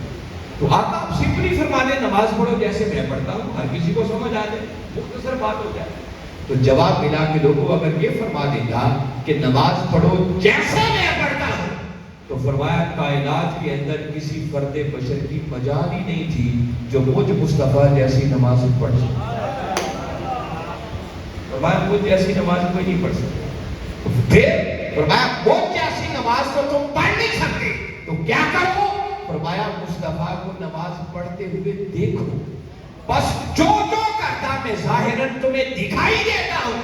تو آقا آپ سمپلی فرمانے نماز پڑھو جیسے میں پڑھتا ہوں، ہر کسی کو سمجھ آ جائے، مختصر بات ہو جائے۔ تو جواب ملا کہ لوگوں اگر یہ فرما دیتا کہ نماز پڑھو جیسے میں پڑھتا ہوں تو فرمایا کائنات کے اندر کسی فرد بشر کی مجال ہی نہیں تھی جو مجھ مصطفیٰ جیسی نماز پڑھ سکتا۔ فرمایا مجھ جیسی نماز کوئی نہیں پڑھ سکتا، پھر فرمایا مجھ جیسی نماز تو تم پڑھ نہیں سکتے تو کیا کرو؟ فرمایا مصطفیٰ کو نماز پڑھتے ہوئے دیکھو، بس جو جو کرتا میں ظاہراً تمہیں دکھائی دیتا ہوں،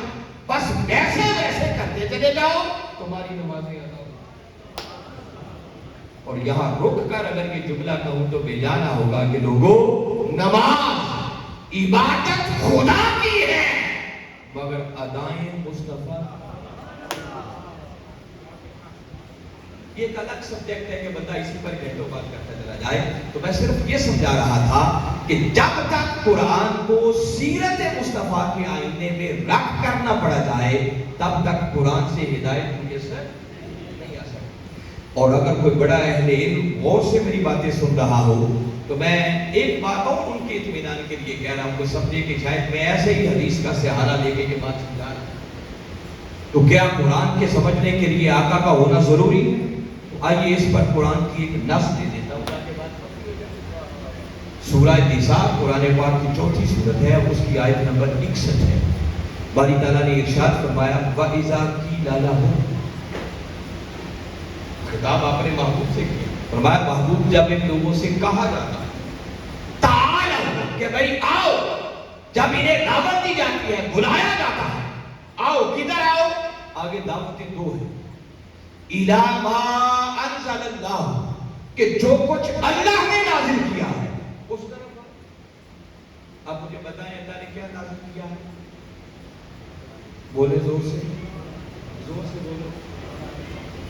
بس ویسے ویسے کرتے چلے جاؤ، تمہاری نمازیں ادا ہو۔ اور یہاں رک کر اگر یہ جملہ کہوں تو بے جانا ہوگا کہ لوگوں، نماز عبادت خدا کی ہے مگر ادائیں مصطفیٰ۔ یہ ایک الگ سبجیکٹ ہے کہ بندہ اسی پر گھنٹوں بات کرتا چلا جائے، تو میں صرف یہ سمجھا رہا تھا کہ جب تک قرآن کو سیرت مصطفیٰ کے آئینے میں رکھ کر نہ پڑھا جائے تب تک قرآن سے ہدایت میسر نہیں آ سکتی۔ اور اگر کوئی بڑا اہل علم غور سے میری باتیں سن رہا ہو تو میں ایک بات اور ان کے اطمینان کے لیے کہہ رہا ہوں کہ سمجھے کہ شاید میں ایسے ہی حدیث کا سہارا لے کے بات سمجھا رہا ہوں، تو کیا قرآن کے سمجھنے کے لیے آقا کا ہونا ضروری ہے؟ آئیے اس پر قرآن کی ایک نص دے دیتا ہوں تاکہ بات پکی ہو جائے۔ سورہ نساء قرآن پاک کی چوتھی سورت ہے، اس کی آیت نمبر 61 ہے۔ باری تعالیٰ نے ارشاد فرمایا وَإِذَا قِيلَ لَهُمْ، خطاب آپ نے محبوب سے کیا، فرمایا محبوب جب ان لوگوں سے کہا جاتا ہے تعالوا، کہ بھئی آؤ، جب انہیں دعوت دی جاتی ہے، بلایا جاتا ہے، آؤ، کدھر آؤ؟ آگے دعوتیں دو ہیں، اِلَى مَا أَنزَلَ اللَّهُ، کہ جو کچھ اللہ نے نازل کیا ہے اس طرف۔ اب مجھے بتائیں اللہ نے کیا نازل کیا ہے؟ بولے زور سے بولو،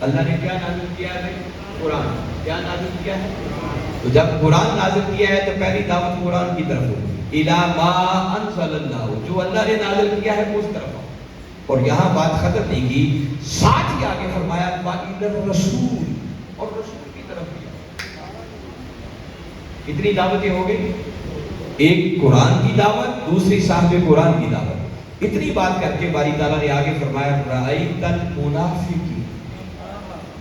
اللہ نے کیا نازل کیا ہے؟ قرآن۔ کیا نازل کیا ہے؟ تو جب قرآن نازل کیا ہے تو پہلی دعوت قرآن کی طرف ہوگی، اِلَى مَا أَنزَلَ اللَّهُ، جو اللہ نے نازل کیا ہے اس طرف۔ اور یہاں بات ختم نہیں کی، ساتھ ہی آگے فرمایا وَإِلَى الرَّسُولِ، اور رسول کی طرف کیا۔ کتنی دعوتیں ہو گئی؟ ایک قرآن کی دعوت، دوسری صاحب قرآن کی دعوت۔ اتنی بات کر کے باری تعالیٰ نے آگے فرمایا رَأَيْتَ الْمُنَافِقِينَ،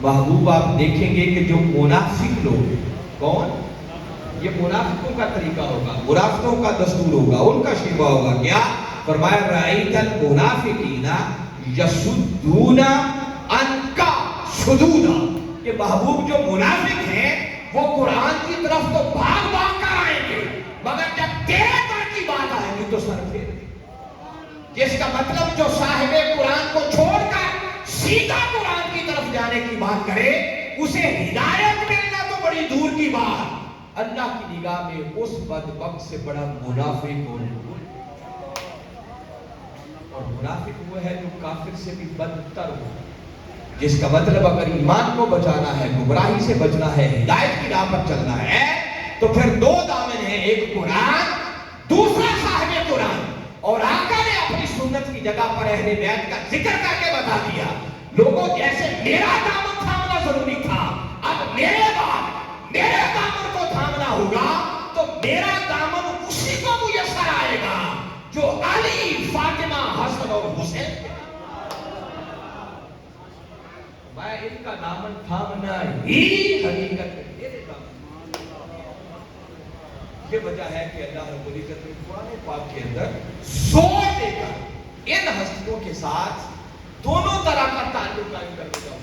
محبوب آپ دیکھیں گے کہ جو منافق لوگ ہیں، کون؟ یہ منافقوں کا طریقہ ہوگا، منافقوں کا دستور ہوگا، ان کا شیوہ ہوگا۔ کیا فرمایا رَأَيْتَ الْمُنَافِقِينَ يَصُدُّونَ عَنْكَ صُدُودًا، کہ محبوب جو منافق ہیں وہ قرآن کی طرف تو بھاگ بھاگ کر آئیں گے مگر جب تیرے پر کی بات آئے گی تو سر پھیر دیں گے۔ جس کا مطلب جو صاحب قرآن کو چھوڑ کر سیدھا قرآن کی طرف جانے کی بات کرے اسے ہدایت ملنا تو بڑی دور کی بات، اللہ کی نگاہ میں اس بدبخت سے بڑا منافق ہو۔ اور منافق وہ ہے جو کافر سے بھی بدتر ہو، جس کا مطلب اگر ایمان کو بچانا ہے، گمراہی سے بچنا ہے، ہدایت کی راہ پر چلنا ہے تو پھر دو دامن ہیں، ایک قرآن، دوسرا صاحب قرآن۔ اور آقا نے اپنی سنت کی جگہ پر اہل بیت کا ذکر کر کے بتا دیا لوگوں جیسے میرا دامن تھامنا ضروری تھا، اب میرے بعد میرے دامن کو تھامنا ہوگا تو میرا دامن اسی کو میسر آئے گا جو علی، فاطمہ، حسن اور حسین۔ میں ان کا دامن تھامنا ہی حقیقت ہے میرے دامن۔ یہ وجہ ہے کہ اللہ رب العزت نے قرآن پاک کے اندر زور دے کر ان ہستیوں کے ساتھ دونوں طرح کا تعلق قائم کر دیا۔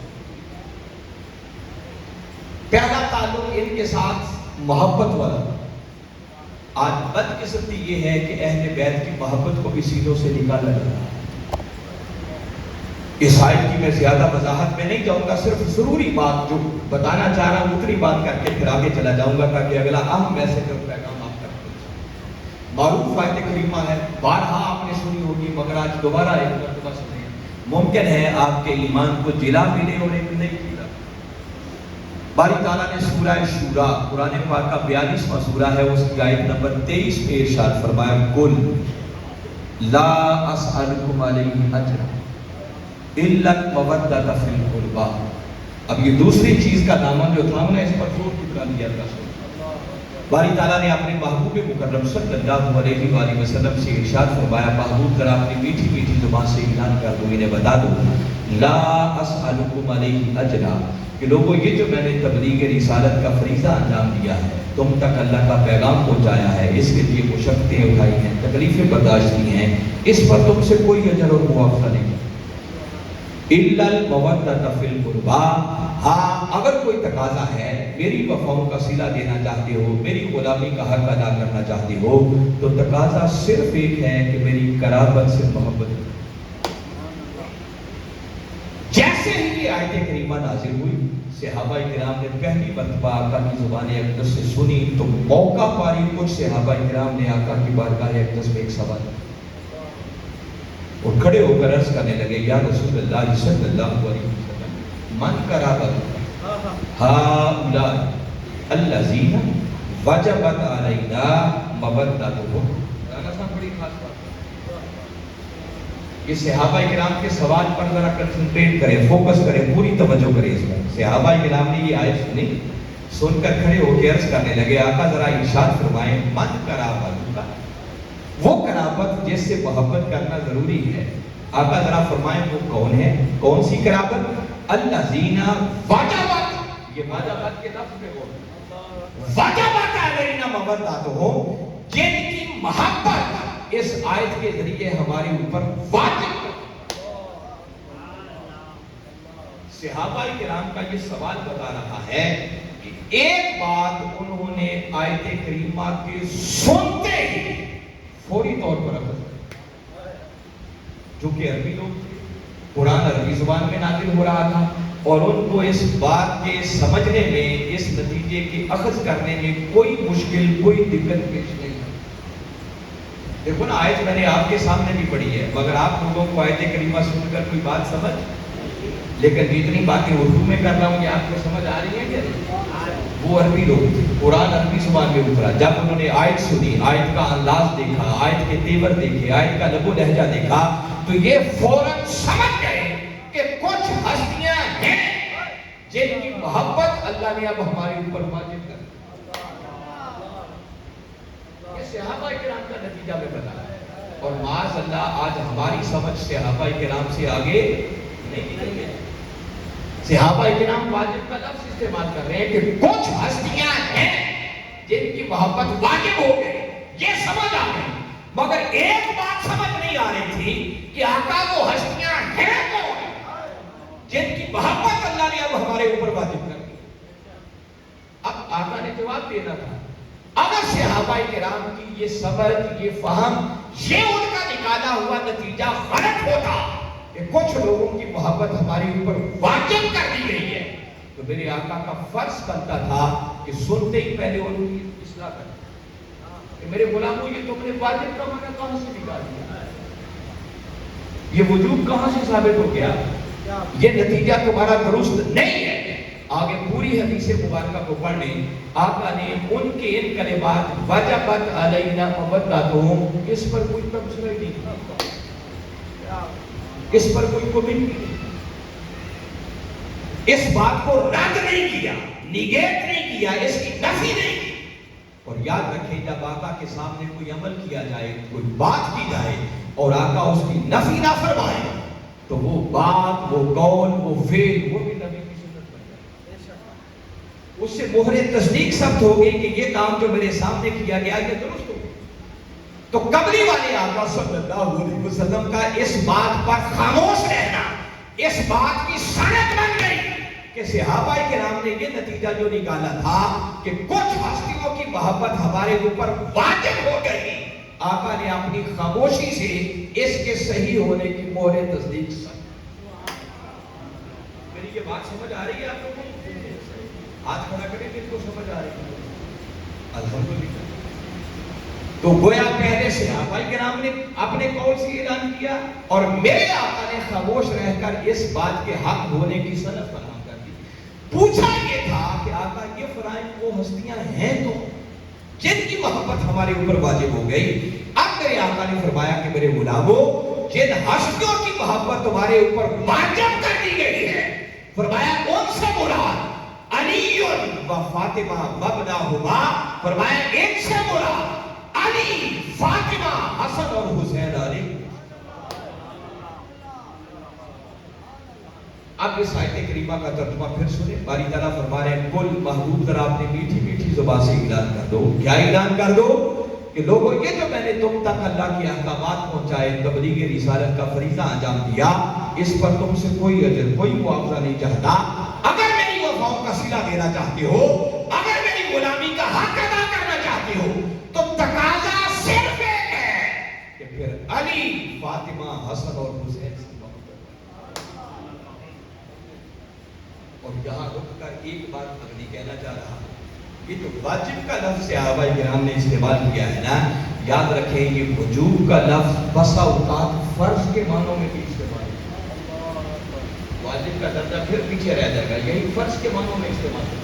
پہلا تعلق ان کے ساتھ محبت والا۔ آج بدقسمتی یہ ہے کہ اہل بیت کی محبت کو بھی سینوں سے نکالا جا رہا ہے۔ اس آیت کی میں زیادہ وضاحت میں نہیں جاؤں گا، صرف ضروری بات جو بتانا چاہ رہا ہوں اتنی بات کر کے پھر آگے چلا جاؤں گا تاکہ اگلا اہم میسج اور پیغام آپ تک پہنچے۔ معروف آیت کریمہ ہے، بارہا آپ نے سنی ہوگی مگر آج دوبارہ ایک مرتبہ سنیں۔ ممکن ہے آپ کے ایمان کو جلا ملے اور ایک نہیں ملا۔ باری تعالیٰ نے سورہ شورا، قرآن پاک کا 42واں سورہ ہے، اس کی آیت نمبر 23 میں ارشاد فرمایا قل لا اسألکم علیہ اجرا الا المودۃ فی القربی۔ اب یہ دوسری چیز کا دامن جو تھامنا اس پر زور ٹکرا دیا تھا۔ باری تعالیٰ نے اپنے محبوب مکرم صلی اللہ علیہ وآلہ وسلم سے ارشاد فرمایا محبوب ذرا اپنی میٹھی میٹھی زبان سے اعلان کر دو، انہیں بتا دو لا اسألکم علیہ اجرا، کہ لوگوں یہ جو میں نے تبلیغ رسالت کا فریضہ انجام دیا ہے، تم تک اللہ کا پیغام پہنچایا ہے، اس کے لیے مشقتیں اٹھائی ہیں، تکلیفیں برداشت کی ہیں، اس پر تم سے کوئی اجر اور معاوضہ نہیں الا المودۃ فی القربی۔ ہاں اگر کوئی تقاضا ہے، میری وفاؤں کا صلہ دینا چاہتے ہو، میری غلامی کا حق ادا کرنا چاہتے ہو، تو تقاضا صرف ایک ہے کہ میری قرابت سے محبت کرو۔ آیت کریمہ نازل ہوئی، صحابہ کرام نے پہلی مرتبہ آقا کی زبان اقدس سے سنی تو موقع پاری کچھ صحابہ کرام نے آقا کی بارگاہ اقدس میں ایک سوال اور کھڑے ہو کر عرض کرنے لگے، یا رسول اللہ صلی اللہ علیہ وسلم، من قرابت ہؤلاء الذین وجبت علینا مودتہم۔ رانا صاحب بڑی خاص بات ہے، یہ صحابہ کرام کے سوال پر ذرا کنسنٹریٹ کریں، فوکس کریں، پوری توجہ کریں اس میں۔ صحابہ کرام نے یہ آیت سنی، سن کر کھڑے ہو کے عرض کرنے لگے، آقا ذرا ارشاد فرمائیں، من قرابت کا، وہ قرابت جس سے محبت کرنا ضروری ہے، آقا ذرا فرمائیں وہ کون ہے؟ کون سی قرابت؟ الذین وجبت، یہ وجبت کے لفظ میں بول وجبت علینا مودتہم، جن کی محبت اس آیت کے ذریعے ہمارے اوپر واجب ہے۔ صحابہ کرام کا یہ سوال بتا رہا ہے کہ ایک بات انہوں نے آیت کریمہ کے سنتے ہی فوری طور پر اخذ کر، جو کہ عربی لوگ تھے، قرآن عربی زبان میں نازل ہو رہا تھا، اور ان کو اس بات کے سمجھنے میں، اس نتیجے کے اخذ کرنے میں کوئی مشکل، کوئی دقت پیش نہیں ہے۔ دیکھو نا، آیت میں نے آپ کے سامنے بھی پڑھی ہے، مگر آپ لوگوں کو آیت کریمہ سن کر کوئی بات سمجھ، لیکن جتنی باتیں اردو میں کر رہا ہوں، یہ آپ کو سمجھ آ رہی ہیں کہ نہیں؟ وہ عربی لوگ تھے، قرآن عربی زبان میں اترا، جب انہوں نے آیت سنی، آیت کا انداز دیکھا، آیت کے تیور دیکھے، آیت کا لب و لہجہ دیکھا، تو یہ فوراً سمجھ گئے کہ کچھ ہستیاں ہیں جن کی محبت اللہ نے اب ہمارے اوپر واجب کر دی۔ یہ صحابہ کرام کا نتیجہ میں بتا رہا ہے، اور معاذ اللہ آج ہماری سمجھ صحابہ کرام سے آگے نہیں نکل گئی۔ صحابہ کرام واجب کا لفظ استعمال کر رہے ہیں کہ کچھ ہستیاں ہیں جن کی محبت واجب ہو گئی، یہ سمجھ آ گئی، مگر ایک بات سمجھ نہیں آ رہی تھی کہ آقا وہ ہستیاں ہیں کون جن کی محبت اللہ نے اب ہمارے اوپر واجب کر دی۔ اب آقا نے جواب دینا تھا، اگر صحابہ کرام کی یہ سمجھ، یہ فہم، یہ ان کا نکالا ہوا نتیجہ غلط ہوتا کہ کچھ لوگوں کی محبت ہمارے اوپر واجب کر دی گئی ہے، تو میرے آقا کا فرض بنتا تھا کہ سنتے ہی پہلے ان کی اصلاح کریں کہ میرے غلاموں، یہ تم نے واجب کا معنی کہاں سے نکال دیا، یہ وجوب کہاں سے ثابت ہو گیا، یہ نتیجہ تمہارا درست نہیں ہے۔ آگے پوری حدیث مبارکہ کو پڑھنے آقا نے ان کے ان کلمات وجبت علینا مودتہم، اس پر کوئی تبصرہ نہیں کیا، اس پر کوئی کمنٹ نہیں، اس بات کو رد نہیں کیا، نیگیٹ نہیں کیا، اس کی نفی نہیں کی۔ اور یاد رکھیں، جب آقا کے سامنے کوئی عمل کیا جائے، کوئی بات کی جائے اور آقا اس کی نفی نہ فرمائے، تو وہ بات، وہ قول، وہ فعل، وہ بھی نبی کی سنت بن جائے، اس سے مہر تصدیق ثبت ہو گئی کہ یہ کام جو میرے سامنے کیا گیا یہ درست ہو گیا۔ تو قبلی والے آقا صلی اللہ علیہ وسلم کا اس بات پر خاموش رہنا اس بات کی سند بن گئی کہ صحابہ کرام نے یہ نتیجہ جو نکالا تھا کہ کچھ ہستیوں کی محبت ہمارے اوپر واجب ہو گئی، آقا نے اپنی خاموشی سے اس کے صحیح ہونے کی مہر تصدیق سن۔ میری یہ بات سمجھ آ رہی ہے آپ لوگوں کو؟ ہاتھ کھڑا کریں کہ کو سمجھ آ رہی ہے؟ الحمدللہ۔ تو گویا پہلے صحابہ کرام نے اپنے قول سے اعلان کیا اور میرے آقا نے خاموش رہ کر اس بات کے حق ہونے کی سند فراہم کر دی۔ پوچھا یہ تھا کہ آقا یہ فرائض وہ ہستیاں ہیں تو جن کی محبت ہمارے اوپر واجب ہو گئی۔ اب میرے آقا نے فرمایا کہ میرے غلاموں، جن ہستیوں کی محبت تمہارے اوپر واجب کر دی گئی ہے، فرمایا ان سے مراد علی و فاطمہ مبناہما، فرمایا ان سے مراد علی، فاطمہ، حسن اور حسین علی۔ اب اس آیت کریمہ کا ترجمہ پھر سنیں، باری تعالیٰ فرما رہے ہیں، کل محبوب ذرا اپنے میٹھی میٹھی زبان سے اعلان کر دو۔ کیا اعلان کر دو؟ کہ لوگوں، یہ جو میں نے تم تک اللہ کے احکامات پہنچائے، تبلیغ رسالت کا فریضہ انجام دیا، اس پر تم سے کوئی اجر، کوئی معاوضہ نہیں چاہتا۔ اگر میری وفاؤں کا صلہ دینا چاہتے ہو، اگر میری غلامی کا حق ادا کرنا چاہتے ہو، تو تقاضا صرف ایک ہے کہ پھر علی، فاطمہ، حسن اور حسین سے محبت۔ اب نہیں کہنا چاہ رہا، یہ تو واجب کا لفظ صحابہ کرام نے استعمال کیا ہے نا. یاد رکھیں یہ وجوب کا لفظ بسا اوقات فرض کے معنوں میں بھی استعمال ہے. واجب کا درجہ پھر پیچھے رہ جائے گا، یہی فرض کے معنوں میں استعمال ہے.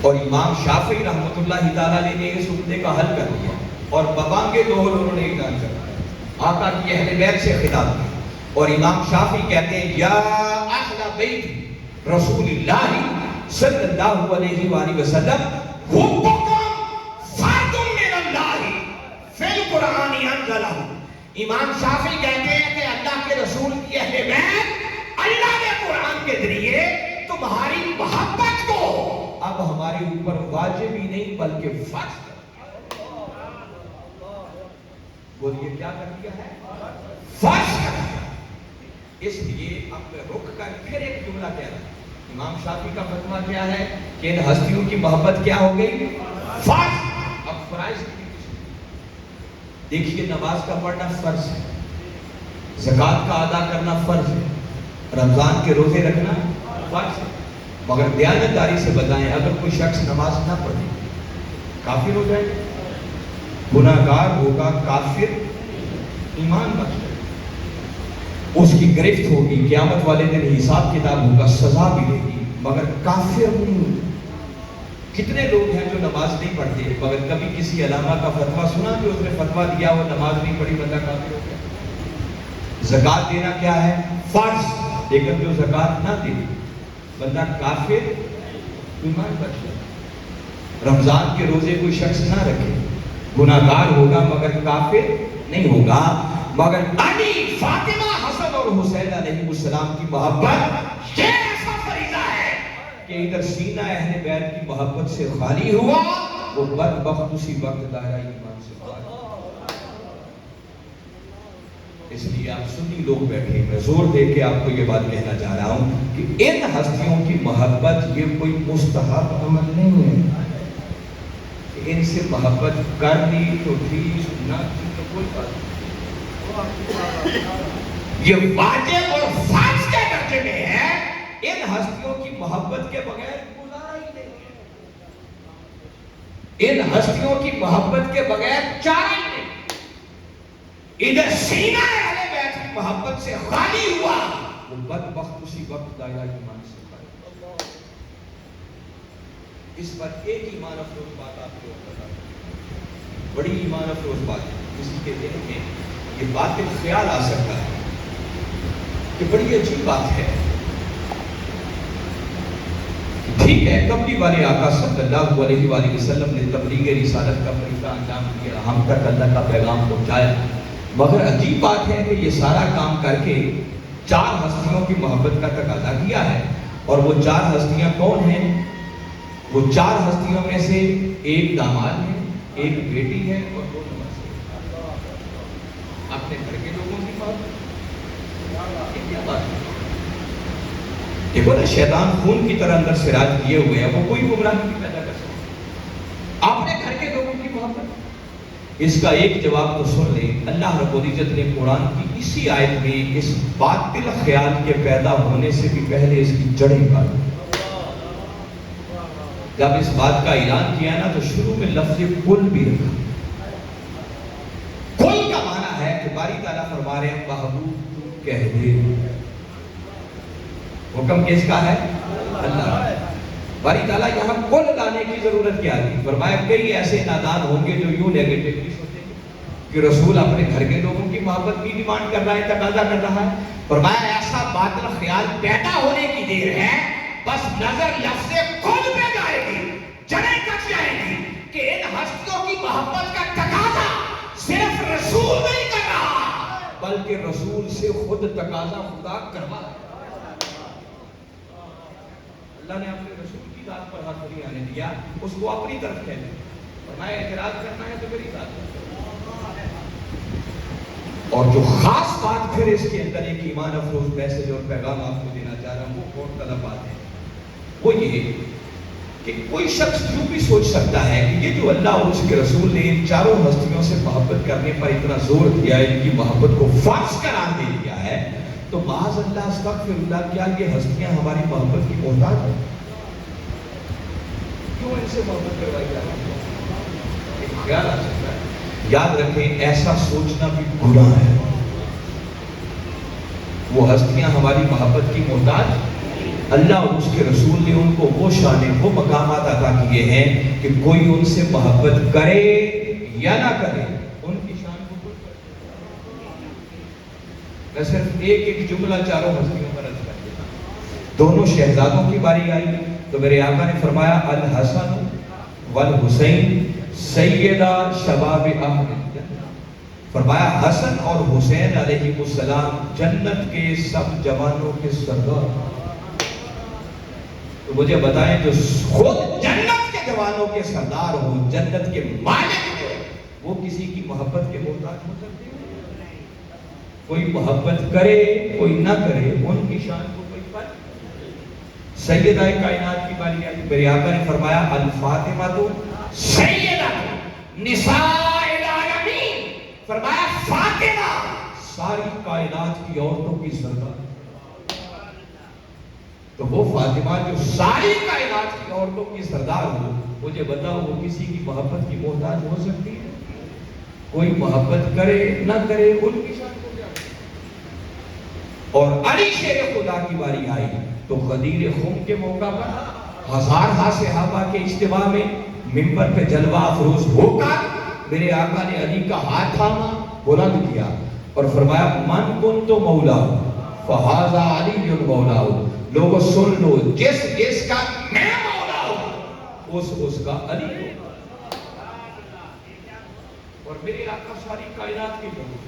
اور امام شافعی رحمۃ اللہ تعالیٰ نے اس مسئلے کا حل کر دیا اور ببانگے دوہر انہوں نے اعلان کر دیا، آقا کی اہل بیت سے خطاب کیا. اور امام شافعی کہتے ہیں یا اہل بیت رسول اللہ صلی اللہ علیہ وآلہ وسلم حبکم فرض من اللہ فی القرآن انزلہ. امام شافعی کہتے ہیں کہ اللہ کے رسول کی اہل بیت اللہ نے قرآن کے ذریعے تمہاری محبت کو اب ہمارے اوپر واجب ہی نہیں بلکہ فرض کر. بولیے کیا کر دیا ہے؟ فرض کر دیا. اس لیے اب میں رک کر پھر ایک جملہ کہہ رہا ہوں. امام شافعی کا فتویٰ کیا ہے کہ ان ہستیوں کی محبت کیا ہو گئی؟ فرض. اب فرائض دیکھیے، نماز کا پڑھنا فرض ہے، زکوٰۃ کا ادا کرنا فرض ہے، رمضان کے روزے رکھنا فرض ہے. مگر دیانتداری سے بتائیں اگر کوئی شخص نماز نہ پڑھے کافر ہو جائے، گناہگار ہوگا، کافر، ایمان بخش جائے، اس کی گرفت ہوگی، قیامت والے دن حساب کتاب ہوگا، سزا بھی دے گی، مگر کافر نہیں. کتنے لوگ ہیں جو نماز نہیں پڑھتے مگر کبھی کسی علامہ کا فتویٰ سنا کہ اس نے فتویٰ دیا وہ نماز نہیں پڑھی بندہ کافر ہو گیا. زکوٰۃ دینا کیا ہے؟ فرض. لیکن جو زکوٰۃ نہ دے بندہ کافر، ایمان بخش جائے. رمضان کے روزے کوئی شخص نہ رکھے، گناہگار ہوگا مگر کافر نہیں ہوگا. مگر علی، فاطمہ، حسن اور حسین علیہ السلام کی محبت یہ ایسا فریضہ ہے کہ ادھر سینہ اہل بیت کی محبت سے خالی ہوا، وہ بدبخت اسی وقت دائرہ ایمان سے خالی. اس لیے آپ سنی لوگ بیٹھے، میں زور دے کے آپ کو یہ بات کہنا چاہ رہا ہوں کہ ان ہستیوں کی محبت یہ کوئی مستحب عمل نہیں ہے. ان سے محبت کر لی تو ٹھیک، نہ کی تو کوئی بات نہیں. یہ واجب اور فرض کے درجے میں ہے. ان ہستیوں کی محبت کے بغیر گزارا ہی نہیں ہے. ان ہستیوں کی محبت کے بغیر چارہ ہی نہیں. ادھر سینہ اہل بیت کی محبت سے خالی ہوا، وہ بدبخت اسی وقت دائرہ ایمان سے خالی. اس پر ایک ایمان افروز بات آپ کو بتا دوں، بڑی ایمان افروز بات ہے. کسی کے ذہن میں یہ بات خیال آ سکتا ہے کہ بڑی عجیب بات ہے. ٹھیک ہے، تبلیغ والے آقا صلی اللہ علیہ وآلہ وسلم نے تبلیغ رسالت کا فریضہ انجام دیا، ہم تک اللہ کا پیغام پہنچایا. مگر عجیب بات ہے کہ یہ سارا کام کر کے 4 ہستیوں کی محبت کا تقاضا کیا ہے. اور وہ 4 ہستیاں کون ہیں؟ وہ 4 ہستیوں میں سے ایک داماد ہے، ایک بیٹی ہے اور 2 نواز ہیں. اپنے گھر کے لوگوں کی محبت یہ کیا بات ہے؟ دیکھو نا، شیطان خون کی طرح اندر سراج کیے ہوئے ہیں، وہ کوئی گمراہی نہیں پیدا کر سکتا. اپنے گھر کے لوگوں کی محبت، اس کا ایک جواب تو سن لیں. اللہ رب العزت نے قرآن کی اسی آیت میں اس باطل خیال کے پیدا ہونے سے بھی پہلے اس کی جڑیں کاٹی. جب اس بات کا اعلان کیا نا تو شروع میں لفظ کل بھی رکھا. کل کا معنی ہے کہ باری تعالیٰ فرما رہے ہیں محبوب تو کہہ دے. حکم کس کا ہے؟ اللہ. باری تعالیٰ یہاں کل لانے کی ضرورت کیا تھی؟ فرمایا کئی ایسے نادان ہوں گے جو یوں نیگیٹیولی سوچیں گے کہ رسول اپنے گھر کے لوگوں کی محبت کی ڈیمانڈ کر رہا ہے، تقاضا کر رہا ہے. فرمایا ایسا باطل خیال پیدا ہونے کی دیر ہے، بس نظر لفظ کل پہ جائے گی، جڑیں کٹ جائے گی کہ ان ہستیوں کی محبت کا تقاضا صرف رسول نہیں کر رہا بلکہ رسول سے خود تقاضا خدا کروا رہا ہے. اللہ نے اپنے رسول کی ذات پر ہاتھ نہیں آنے دیا، اس کو اپنی طرف کہہ دیا. فرمایا اعتراض کرنا ہے تو میری ذات پر. اور جو خاص بات پھر اس کے اندر ایک ایمان افروز میسج اور پیغام آپ کو دینا چاہ رہا ہوں، وہ بہت طلب بات ہے. وہ یہ کہ کوئی شخص یوں بھی سوچ سکتا ہے کہ یہ جو اللہ اور اس کے رسول نے ان 4 ہستیوں سے محبت کرنے پر اتنا زور دیا ہے، ان کی محبت کو فرض قرار دے دیا ہے، تو معاذ اللہ استغفر اللہ، کیا یہ ہستیاں ہماری محبت کی محتاج ہیں؟ کیوں ان سے محبت کروائی جاتی ہے؟ ایک خیال آ سکتا ہے. یاد رکھیں ایسا سوچنا بھی گناہ ہے. وہ ہستیاں ہماری محبت کی محتاج. اللہ اور اس کے رسول نے ان کو وہ شانیں وہ مقامات عطا کیے ہیں کہ کوئی ان سے محبت کرے یا نہ کرے ان کی شان کو کوئی فرق نہیں. میں صرف ایک جملہ چاروں ہستیوں پر عرض کر دیتا ہوں. دونوں شہزادوں کی باری آئی تو میرے آقا نے فرمایا الحسن والحسین سیدہ شباب اہل الجنہ. فرمایا حسن اور حسین علیہ السلام جنت کے سب جوانوں کے سردار. تو مجھے بتائیں جو خود جنت کے جوانوں کے سردار ہو, جنت کے مالک ہو, وہ کسی کی محبت کے محتاج ہو سکتے ہیں؟ کوئی محبت کرے کوئی نہ کرے ان کی شان کو کوئی فرق. سیدہ کائنات کی باری آئی, میرے آقا نے فرمایا الفاطمہ تو سیدہ نساء العالمین. فرمایا فاطمہ ساری کائنات کی عورتوں کی سردار. تو وہ فاطمہ جو ساری کائنات کی عورتوں کی سردار ہو, مجھے بتاؤ وہ کسی کی محبت کی محتاج ہو سکتی ہے؟ کوئی محبت کرے نہ کرے ان کی شان کو کیا. اور علی شیر خدا کی باری آئی تو غدیر خم کے موقع پر ہزارہ صحابہ کے اجتماع میں منبر پہ جلوہ افروز ہو کر میرے آقا نے علی کا ہاتھ تھاما, بلند کیا اور فرمایا من کنت مولا فہذا علی مولا. لوگوں سن لو, جس کا میں مولا ہوں اس کا علی ہو. اور میرے آقا ساری کائنات کی مولا.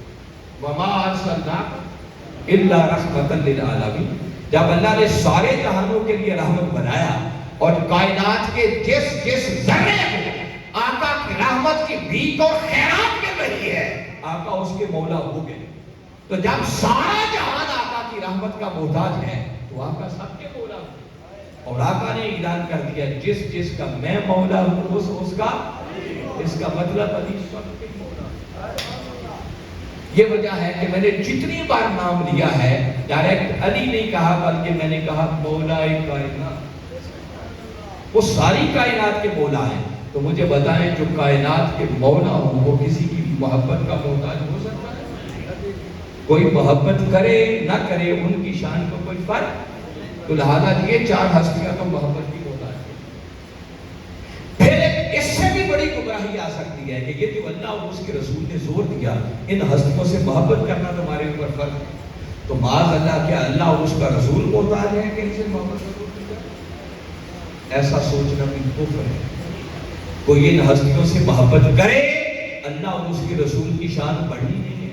وما ارسلناک الا رحمتا للعالمین. جب اللہ نے سارے جہانوں کے لیے رحمت بنایا اور کائنات کے جس ذرے کو آقا کی رحمت کی بھیک اور خیرات مل رہی ہے, آقا اس کے مولا ہو گئے. تو جب سارا جہان آقا کی رحمت کا محتاج ہے تو آقا سب کے مولا ہو. اور آقا نے اعلان کر دیا جس کا میں مولا ہوں اس کا. اس کا مطلب علی سب کے مولا. یہ وجہ ہے کہ میں نے جتنی بار نام لیا ہے ڈائریکٹ علی نہیں کہا بلکہ میں نے کہا مولا کائنات. وہ ساری کائنات کے مولا ہیں. تو مجھے بتائیں جو کائنات کے مولا ہوں وہ کسی کی محبت کا محتاج ہو سکتا ہے؟ کوئی محبت کرے نہ کرے ان کی شان کو کوئی فرق. تو لہذا یہ چار ہستیاں تو محبت کی محتاج ہیں. پھر اس سے بھی بڑی گمراہی آ سکتی ہے کہ یہ جو اللہ اور اس کے رسول نے زور دیا ان ہستیوں سے محبت کرنا تمہارے اوپر فرض ہے. تو معاذ اللہ کیا اللہ اور اس کا رسول محتاج ہے کہ ان سے محبت کرنا؟ ایسا سوچنا بھی کفر ہے. کوئی ان ہستیوں سے محبت کرے اللہ اور اس کے رسول کی شان بڑھی نہیں ہے,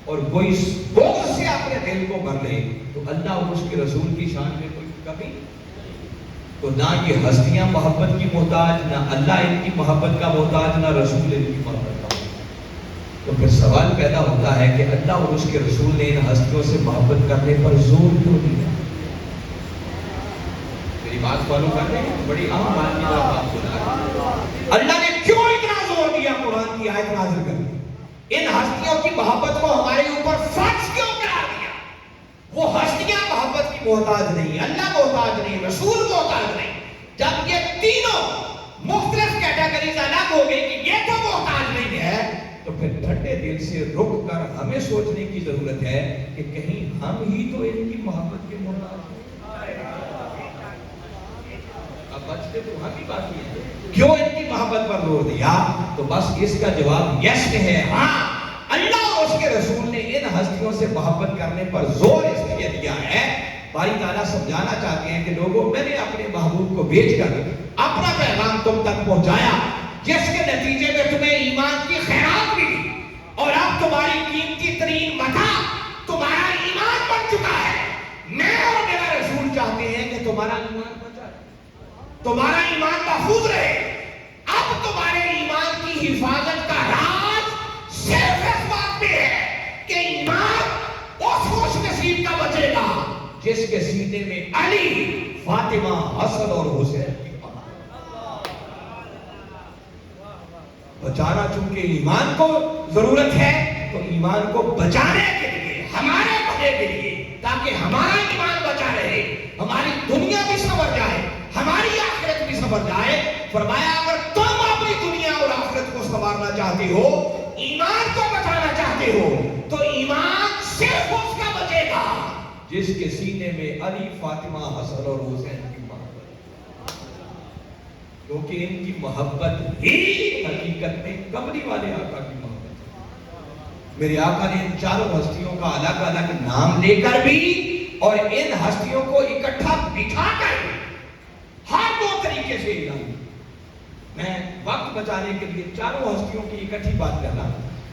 اور کوئی بغض سے اپنے دل کو بھر لے تو اللہ اور اس کے رسول کی شان میں کوئی کمی. تو نہ یہ ہستیاں محبت کی محتاج, نہ اللہ ان کی محبت کا محتاج, نہ رسول ان کی محبت کا محتاج. تو پھر سوال پیدا ہوتا ہے کہ اللہ اور اس کے رسول نے ان ہستیوں سے محبت کرنے پر زور کیوں دیا؟ میری بات فالو کر رہے ہیں؟ بڑی اہم بات کی طرف آپ سنا رہے. اللہ نے کیوں اتنا زور دیا قرآن کی آیت نازل کرنے؟ ان ہستیوں کی محبت کو ہمارے اوپر فرض کیوں قرار دیا؟ وہ ہستیاں محبت کی محتاج نہیں, اللہ محتاج نہیں, رسول محتاج نہیں. جب یہ تینوں مختلف کیٹیگریز الگ ہو گئی کہ یہ تو محتاج نہیں ہے, تو پھر ٹھنڈے دل سے رک کر ہمیں سوچنے کی ضرورت ہے کہ کہیں ہم ہی تو ان کی محبت کے محتاج ہیں. اب بچتے تو ہم ہی باقی ہیں. کیوں ان کی محبت پر زور دیا؟ تو بس اس کا جواب یس ہے. ہاں, اللہ اور اس کے رسول نے ان ہستیوں سے محبت کرنے پر زور اس لیے دیا ہے. باری تعالیٰ سمجھانا چاہتے ہیں کہ لوگوں, میں نے اپنے محبوب کو بھیج کر اپنا پیغام تم تک پہنچایا جس کے نتیجے میں تمہیں ایمان کی خیرات ملی, اور اب تمہاری قیمتی ترین متاع تمہارا ایمان بن چکا ہے. میں اور میرا رسول چاہتے ہیں کہ تمہارا ایمان بچا رہے, تمہارا ایمان محفوظ رہے. اب تمہارے ایمان کی حفاظت کا راز صرف اس بات میں ہے کہ ایمان اس خوش نصیب کا بچے گا جس کے سینے میں علی, فاطمہ, حسن اور حسین کی بچانا. چونکہ ایمان کو ضرورت ہے تو ایمان کو بچانے کے لیے, ہمارے بھلے کے لیے, تاکہ ہمارا ایمان بچا رہے, ہماری دنیا بھی سنور جائے, ہماری آخرت بھی سنور سنور جائے. فرمایا اگر تم اپنی دنیا اور آخرت کو سنوارنا چاہتے ہو, ایمان کو بچانا چاہتے ہو, تو ایمان صرف اس کا بچے گا جس کے سینے میں علی, فاطمہ, حسن اور حسین کی محبت, کیونکہ ان کی محبت ہی حقیقت میں کملی والے آقا کی محبت. میرے آقا نے ان چاروں ہستیوں کا الگ الگ نام لے کر بھی اور ان ہستیوں کو اکٹھا بٹھا کر ہر دو طریقے سے اعلان کیا. میں وقت بچانے کے لیے چاروں ہستیوں کی اکٹھی بات کرنا.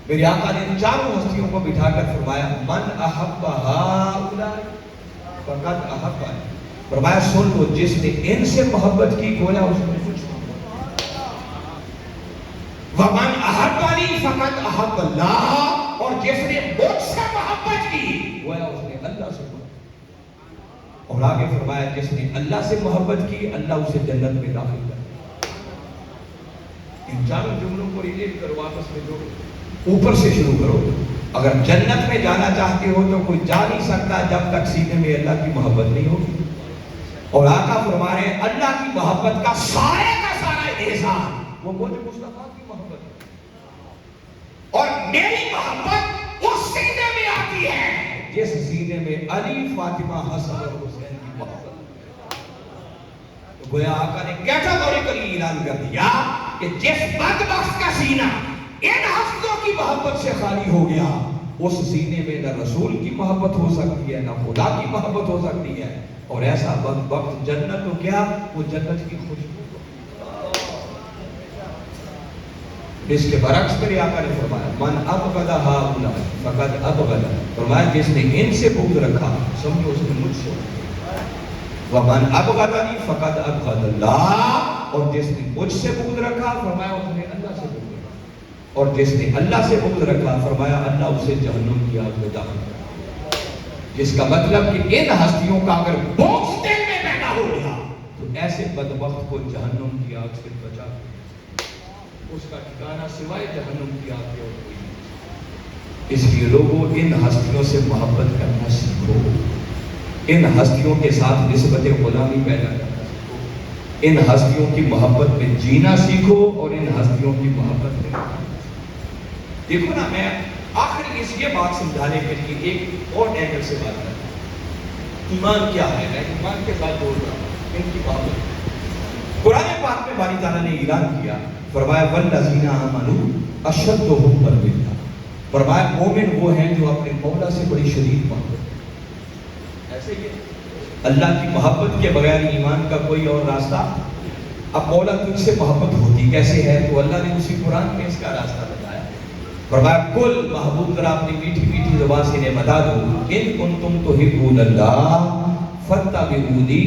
میرے آقا نے ان چاروں ہستیوں کو بٹھا کر فرمایا من احب ہؤلاء فقد احبنی. فرمایا سن لو, جس نے ان سے محبت کی گویا اس نے مجھ سے, ومن احبنی فقد احب اللہ, اور جس نے مجھ سے محبت کی گویا اس نے اللہ سے محبت. اور آگے فرمایا جس نے اللہ سے محبت کی اللہ اسے جنت میں داخل کر. ان چاروں جملوں کو ریلیٹ کرو, آپس میں جوڑو, اوپر سے شروع کرو. اگر جنت میں جانا چاہتے ہو تو کوئی جا نہیں سکتا جب تک سینے میں اللہ کی محبت نہیں ہوگی. اور آقا فرما رہے ہیں اللہ کی محبت کا سارے کا سارا احسان وہ مجھ مصطفیٰ کی محبت ہے, اور میری محبت اس سینے میں آتی ہے جس سینے میں علی, فاطمہ, حسن اور حسین کی محبت. تو گویا آقا نے کیٹاگوریکلی اعلان کر دیا کہ جس بدبخت کا سینہ ان ہستیوں کی محبت سے خالی ہو گیا, اس سینے میں نہ رسول کی محبت ہو سکتی ہے نہ خدا کی محبت ہو سکتی ہے. اور ایسا بدبخت جنت تو کیا, وہ جنت کی خوشبو. اس کے برعکس میرے آقا نے فرمایا من ابغض ہؤلاء فقد ابغض, فرمایا جس نے ان سے بغض رکھا سمجھو اس نے مجھ سے. ومن ابغضنی فقد ابغض اللہ, اور جس نے مجھ سے بغض رکھا فرمایا اس نے اللہ سے بغض رکھا, اور جس نے اللہ سے بغض رکھا فرمایا اللہ اسے جہنم کی آگ میں داخل کرے. جس کا مطلب کہ ان ہستیوں کا اگر بغض دل میں پیدا ہو گیا تو ایسے بدبخت کو جہنم کی آگ سے بچا دے. اس کا ٹھکانہ سوائے جہنم کی آگ کے اور کوئی نہیں. اس لیے لوگوں ان ہستیوں سے محبت کرنا سیکھو, ان ہستیوں کے ساتھ نسبت غلامی پیدا کرنا سیکھو, ان ہستیوں کی محبت میں جینا سیکھو, اور ان ہستیوں کی محبت میں دیکھو نا. میں آخر اس یہ بات سمجھانے کے لیے ایک اور اینگل سے بات کرتا ہوں. ایمان کیا ہے, میں ایمان کے ساتھ جوڑ رہا ہوں ان کی محبت. قرآن پاک میں باری تعالیٰ نے اعلان کیا, فرمایا والذین آمنوا اشد حبا للہ, فرمایا مومن وہ ہیں جو اپنے مولا سے بڑی شدید محبت کرتے. ایسے ہی اللہ کی محبت کے بغیر ایمان کا کوئی اور راستہ. اب مولا تجھ سے محبت ہوتی کیسے ہے, تو اللہ نے اسی قرآن میں اس کا راستہ بتایا. فرمایا کل محبوب ذرا اپنی میٹھی میٹھی زبان سے انہیں بتا دو ان کنتم تحبون اللہ فاتبعونی.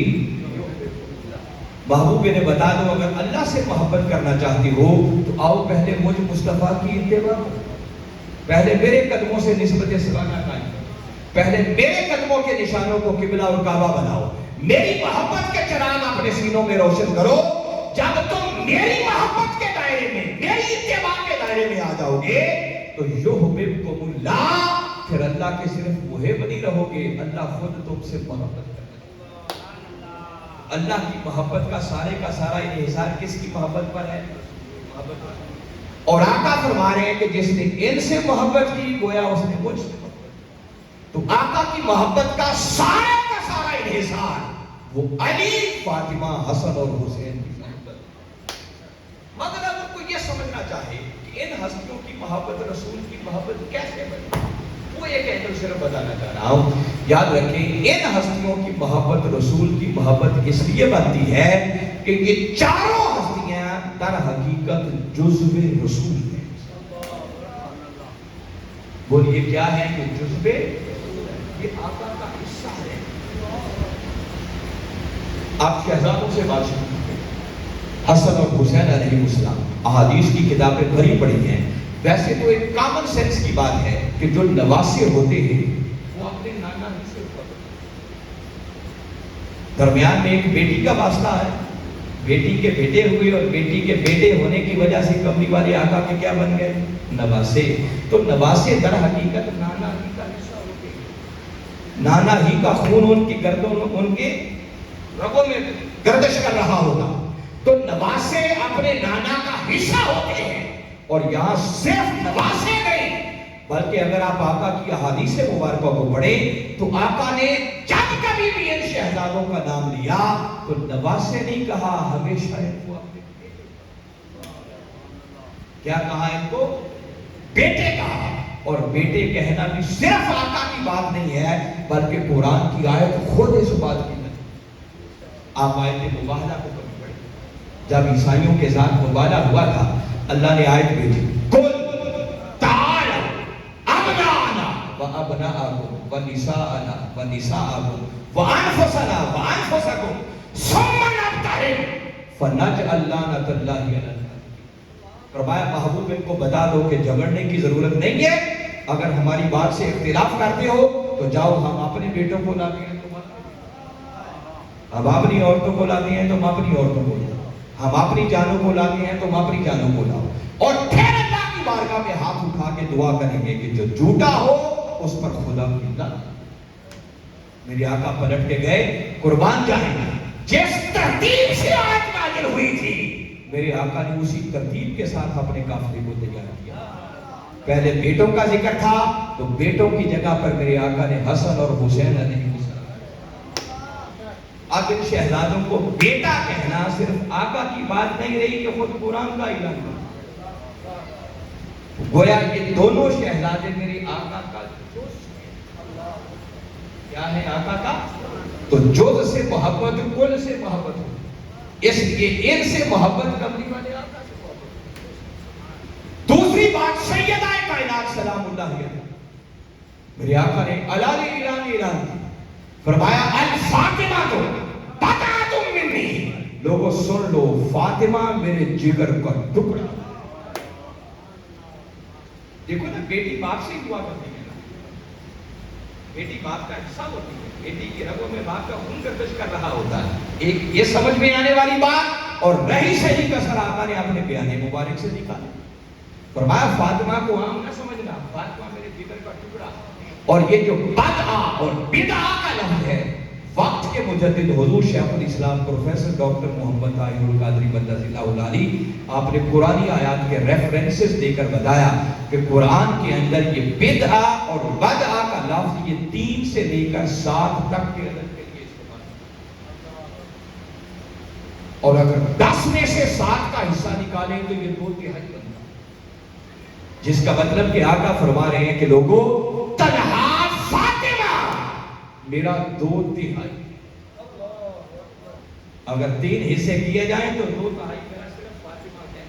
محبوب نے بتا دو اگر اللہ سے محبت کرنا چاہتی ہو تو آؤ پہلے مجھ مصطفیٰ کی اتباع کرو, پہلے میرے قدموں سے نسبت سوانہ قائم کرو, پہلے میرے قدموں کے نشانوں کو قبلہ اور کعبہ بناؤ, میری محبت کے چراغ اپنے سینوں میں روشن کرو. جب تم میری محبت کے دائرے میں, میری اتباع کے دائرے میں آ جاؤ گے تو یحببکم اللہ, پھر اللہ کے صرف محب نہیں رہو گے, اللہ خود تم سے محبت کرے. اللہ کی محبت کا سارا انحصار کس کی محبت پر ہے, محبت پر. اور آقا فرما رہے ہیں کہ جس نے ان سے محبت کی گویا اس نے مجھ سے محبت کی. تو آقا کی محبت کا سارا انحصار وہ علی, فاطمہ, حسن اور حسین کی محبت. مگر اگر کوئی یہ سمجھنا چاہے کہ ان ہستیوں کی محبت رسول کی محبت کیسے بنی, وہ ایک اینگل صرف بتانا چاہ رہا ہوں. یاد رکھیں ان ہستیوں کی محبت رسول کی محبت اس لیے بنتی ہے کہ یہ چاروں ہستیاں در حقیقت جزو رسول ہیں. بولیے کیا ہے کہ جزو, یہ آقا کا حصہ ہے. آپ شہزادوں سے بات شروع کریں. حسن اور حسین علیہ السلام احادیث کی کتابیں بھری پڑی ہیں. ویسے تو ایک کامن سینس کی بات ہے کہ جو نواسے ہوتے ہیں وہ اپنے نانا ہی سے درمیان میں ایک بیٹی کا واسطہ ہے, بیٹی کے بیٹے ہوئے, اور بیٹی کے بیٹے ہونے کی وجہ سے کملی والے آقا کے کیا بن گئے, نواسے. تو نواسے در حقیقت نانا ہی کا حصہ ہوتے ہیں. نانا ہی کا خون ان کی گردوں, ان کے رگوں میں گردش کر رہا ہوگا. تو نواسے اپنے نانا کا حصہ ہوتے ہیں. اور یہاں صرف نواسے نہیں بلکہ اگر آپ آقا کی احادیث مبارکہ کو پڑھیں تو آقا نے جب کبھی بھی ان شہزادوں کا نام لیا تو نواسے نہیں کہا, ہمیشہ ان کو اپنے کیا کہا, ان کو بیٹے کہا. اور بیٹے کہنا بھی صرف آقا کی بات نہیں ہے بلکہ قرآن کی آیت خود اس بات کی نہیں. آپ آیت مباہلہ کو کبھی پڑھیں, جب عیسائیوں کے ساتھ مباہلہ ہوا تھا اللہ نے آیت بھیجی, قل تعالوا ابناءنا وابناءکم ونساءنا ونساءکم وانفسنا وانفسکم ثم نبتہل فنجعل لعنۃ اللہ علی الکاذبین. فرمایا محبوب ان کو بتا دو کہ جھگڑنے کی ضرورت نہیں ہے. اگر ہماری بات سے اختلاف کرتے ہو تو جاؤ, ہم اپنے بیٹوں کو لاتے ہیں تم ہم اپنی عورتوں کو لاتے ہیں تم اپنی عورتوں کو لاؤ, ہم اپنی جانوں کو لاتے ہیں تم اپنی جانوں کو لاؤ. اور پھر اللہ کی بارگاہ میں ہاتھ اٹھا کے دعا کریں گے کہ جو جھوٹا ہو اس پر خدا کی لعنت. میرے آقا پلٹ کے گئے, قربان جائیں جس ترتیب سے آیت نازل ہوئی تھی میرے آقا نے اسی ترتیب کے ساتھ اپنے قافلے کو تیار کیا. پہلے بیٹوں کا ذکر تھا تو بیٹوں کی جگہ پر میرے آقا نے حسن اور حسین علیہ السلام. اب ان شہزادوں کو بیٹا کہنا صرف آقا کی بات نہیں رہی کہ خود قرآن کا اعلان کیا. گویا یہ دونوں شہزادے میرے آقا کا کیا ہے, آقا کا تو جز سے محبت, کل سے محبت ہو, اس لیے ان سے محبت کرنے والے آقا سے محبت. دوسری بات سیدہ کائنات سلام اللہ علیہ میرے آقا نے علال اعلان کیا, فرمایا الفاطمہ تو بطعۃ منی, لوگوں سن لو فاطمہ میرے جگر کا ٹکڑا. دیکھو نا, بیٹی باپ سے دعا کرتی ہے, بیٹی باپ کا حصہ ہوتی ہے, بیٹی کی رگوں میں باپ کا خون گردش کر رہا ہوتا ہے. ایک یہ سمجھ میں آنے والی بات, اور رہی صحیح کسر آقا نے اپنے بیان مبارک سے نکالا. فرمایا فاطمہ کو عام نہ سمجھنا, فاطمہ میرے جگر کا ٹکڑا. اور یہ جو بدعا اور بدعا کا لفظ ہے, وقت کے مجدد حضور شیخ الاسلام پروفیسر ڈاکٹر محمد طاہر القادری مدث اللہ علیہ, آپ نے قرآنی آیات کے ریفرنسز دے کر بتایا کہ قرآن کے اندر یہ بدعا اور بدعا کا لفظ یہ 3 سے لے کر 7 تک کے عدد کے لیے استعمال ہے. اور اگر 10 میں سے 7 کا حصہ نکالیں تو یہ 2/3 بنتا, جس کا مطلب کہ آقا فرما رہے ہیں کہ لوگوں تنہا فاطمہ میرا 2/3, اگر 3 حصے کیے جائیں تو 2/3 میرا صرف فاطمہ ہے.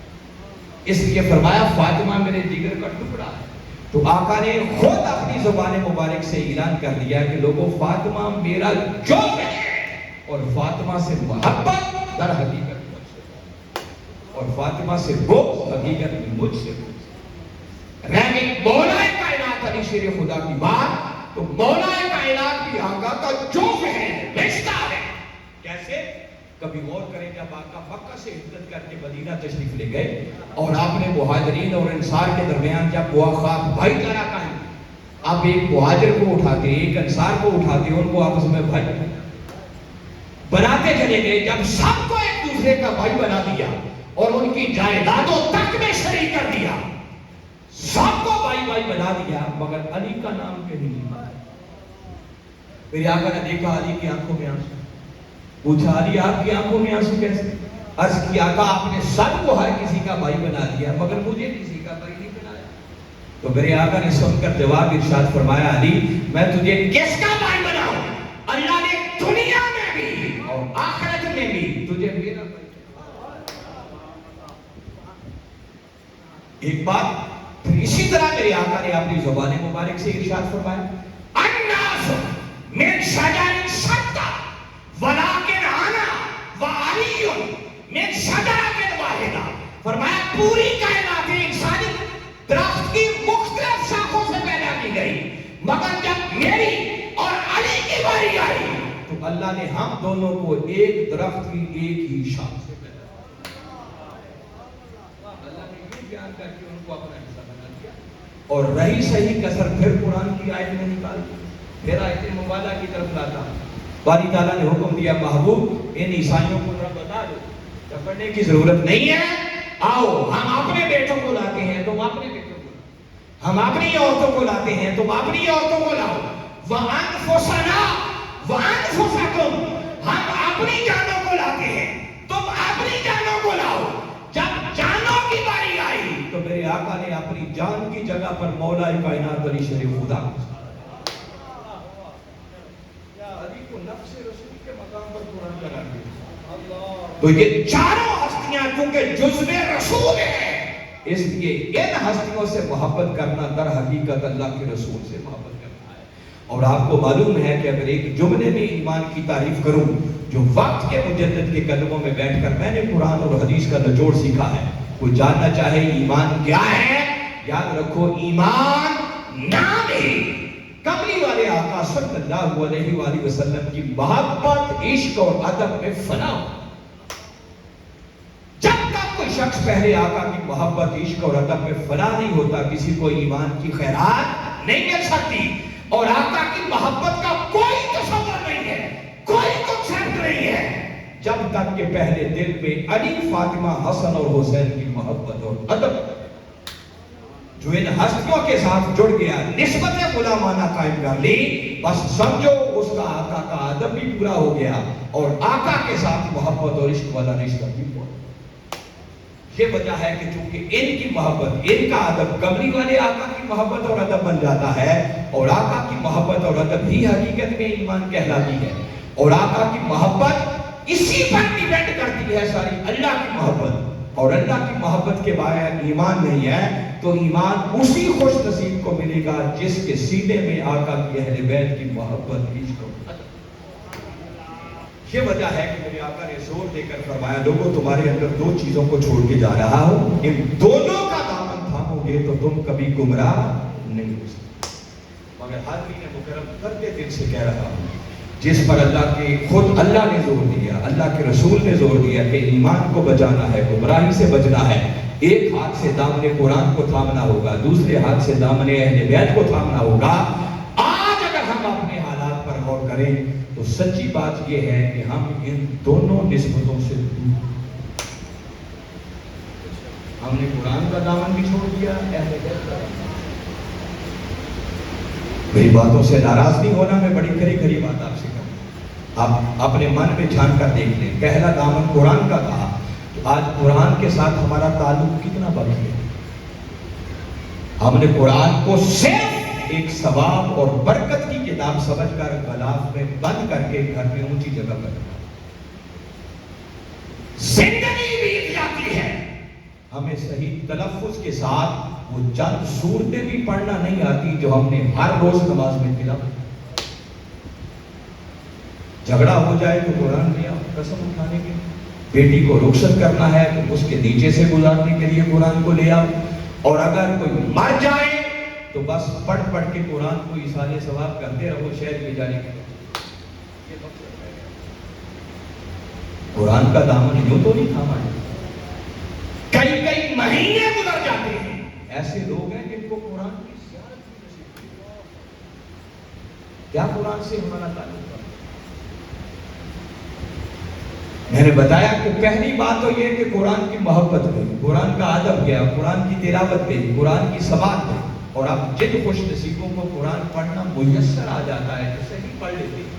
اس لیے فرمایا فاطمہ میرے جگر کا ٹکڑا ہے. تو آقا نے خود اپنی زبان مبارک سے اعلان کر دیا کہ لوگوں فاطمہ میرا جو ہے, اور فاطمہ سے محبت در حقیقت مجھ سے, اور فاطمہ سے بغض حقیقت میں مجھ سے. رہ گئی مولا کائنات علی شیر خدا کی بات, تو مولا کائنات بھی آقا کا جو ہے, رشتہ ہے. کیسے؟ کبھی غور کریں, جب آقا مکہ سے ہجرت کر کے مدینہ تشریف لے گئے اور آپ نے مہاجرین اور انصار کے درمیان جب مواخات بھائی چارہ قائم, آپ ایک مہاجر کو اٹھاتے, ایک انصار کو اٹھاتے, ان کو آپس میں بھائی بناتے چلے گئے. جب سب کو ایک دوسرے کا بھائی بنا دیا اور ان کی جائیدادوں تک میں شریک کر دیا, سب کو بھائی بھائی بنا دیا, مگر علی کا نام کہیں نہیں. میرے آقا نے دیکھا علی کی آنکھوں میں آنسو, پوچھا علی آپ کی آنکھوں میں آنسو کیسے؟ عرض کی آقا آپ نے سب کو ہر کسی کا بھائی بنا دیا مگر مجھے کسی کا بھائی نہیں بنایا. تو میرے آقا نے سن کر جواب ارشاد فرمایا, علی میں تجھے کس کا بھائی بناؤں؟ اللہ نے دنیا میں بھی اور آخرت میں بھی تجھے میرا بھائی. ایک بات پھر اسی طرح میرے آقا نے اپنی زبان مبارک سے ارشاد فرمایا, الناس من شجر شتى ولكن انا وعلي من شجرة واحدة. فرمایا پوری کائنات انسانی درخت کی مختلف شاخوں سے پیدا کی گئی, مگر جب میری اور علی کی باری آئی تو اللہ نے ہم دونوں کو ایک درخت کی ایک ہی شاخ سے پیدا کیا. اللہ نے یہ بیان کر کے ان کو اپنا حصہ بنا دیا. اور رہی صحیح کسر پھر قرآن کی آیت میں نکال دی, پھر آیت مبالغہ کی طرف لاتا. باری تعالیٰ نے حکم دیا, محبوب ان عیسائیوں کو ذرا بتا دو پڑھنے کی ضرورت نہیں ہے. آؤ ہم اپنے بیٹوں کو لاتے ہیں، تم اپنے بیٹوں کو لاؤ. ہم اپنی عورتوں کو لاتے ہیں، تم اپنی عورتوں کو لاؤ. وَأَنفُسَنَا وَأَنفُسَكُمْ، ہم اپنی جانوں کو لاتے ہیں، تم اپنی جانوں کو لاؤ. جب جانوں کی باری آئی تو میرے آقا نے اپنی جان کی جگہ پر مولا کائنات علی شریف خدا علی کو نفس رسول کے مقام پر قرآن قرار دیا. تو یہ چاروں ہستیاں چونکہ جزو رسول ہیں، اس لیے ان ہستیوں سے محبت کرنا در حقیقت اللہ کے رسول سے محبت کرنا ہے. اور آپ کو معلوم ہے کہ اگر ایک جملے میں ایمان کی تعریف کروں جو وقت کے مجدد کے قدموں میں بیٹھ کر میں نے قرآن اور حدیث کا نچوڑ سیکھا ہے، کوئی جاننا چاہے ایمان کیا ہے، یاد رکھو ایمان نام ہی کملی والے آقا صلی اللہ علیہ وآلہ وسلم کی محبت، عشق اور ادب میں فنا. جب تک کوئی شخص پہلے آقا کی محبت، عشق اور ادب میں فنا نہیں ہوتا، کسی کو ایمان کی خیرات نہیں مل سکتی. اور آقا کی محبت کا کوئی تصور نہیں ہے، کوئی کنسپٹ نہیں ہے جب تک کہ پہلے دل میں علی، فاطمہ، حسن اور حسین کی محبت اور ادب جو ان ہستیوں کے ساتھ جڑ گیا، نسبت غلامانہ قائم کر لی، بس سمجھو اس کا آقا کا ادب بھی پورا ہو گیا اور آقا کے ساتھ محبت اور عشق والا رشتہ بھی پورا. یہ وجہ ہے کہ چونکہ ان کی محبت، ان کا ادب کملی والے آقا کی محبت اور ادب بن جاتا ہے، اور آقا کی محبت اور ادب ہی حقیقت میں ایمان کہلاتی ہے. اور آقا کی محبت اسی پر ڈیپینڈ کرتی ہے ساری اللہ کی محبت. اور اللہ کی محبت کے بغیر ایمان نہیں ہے، تو ایمان اسی خوش نصیب کو ملے گا جس کے سینے میں آقا کی اہل بیت کی محبت، عشق اور ادب. یہ وجہ ہے کہ میرے آقا نے زور دے کر فرمایا، لوگوں تمہارے اندر دو چیزوں کو چھوڑ کے جا رہا ہوں، ان دونوں کا دامن تھامو گے تو تم کبھی گمراہ نہیں ہو سکتے. مگر حاضرین مکرم کرتے دل سے کہہ رہا ہوں، جس پر اللہ کے خود اللہ نے زور دیا، اللہ کے رسول نے زور دیا کہ ایمان کو بچانا ہے، گمراہی سے بچنا ہے، ایک ہاتھ سے دامن قرآن کو تھامنا ہوگا، دوسرے ہاتھ سے دامن اہل بیت کو تھامنا ہوگا. آج اگر ہم اپنے حالات پر غور کریں تو سچی بات یہ ہے کہ ہم ان دونوں نسبتوں سے دور. ہم نے قرآن کا دامن بھی چھوڑ دیا، اہل بیت کا. میری باتوں سے ناراض نہیں ہونا، میں بڑی کھری کھری بات آپ سے کروں. آپ اپنے من میں جھان کر دیکھ لیں، پہلا دامن قرآن کا تھا، تو آج قرآن کے ساتھ ہمارا تعلق کتنا باقی ہے. ہم نے قرآن کو صرف ایک ثواب اور برکت کی کتاب سمجھ کر غلاف میں بند کر کے گھر میں اونچی جگہ پر زندگی بیت جاتی ہے، ہمیں صحیح تلفظ کے ساتھ وہ چند سورتیں بھی پڑھنا نہیں آتی جو ہم نے ہر روز نماز میں تلاوت. جھگڑا ہو جائے تو قرآن لیا قسم اٹھانے کے، بیٹی کو رخصت کرنا ہے تو اس کے نیچے سے گزارنے کے لیے قرآن کو لے آؤ، اور اگر کوئی مر جائے تو بس پڑھ پڑھ کے قرآن کو ایصال ثواب کرتے رہو شہر میں جانے کے. قرآن کا دامن یوں تو نہیں تھاما ہے. کئی کئی مہینے گزر جاتے ہیں، ایسے لوگ ہیں جن کو قرآن کی زیارت بھی نصیب نہیں. کیا قرآن سے ہمارا تعلق ہے؟ میں نے بتایا کہ پہلی بات تو یہ کہ قرآن کی محبت گئی، قرآن کا ادب گیا، قرآن کی تلاوت گئی، قرآن کی سماعت گئی. اور اب جن خوش نصیبوں کو قرآن پڑھنا میسر آ جاتا ہے تو صحیح پڑھ لیتے ہیں،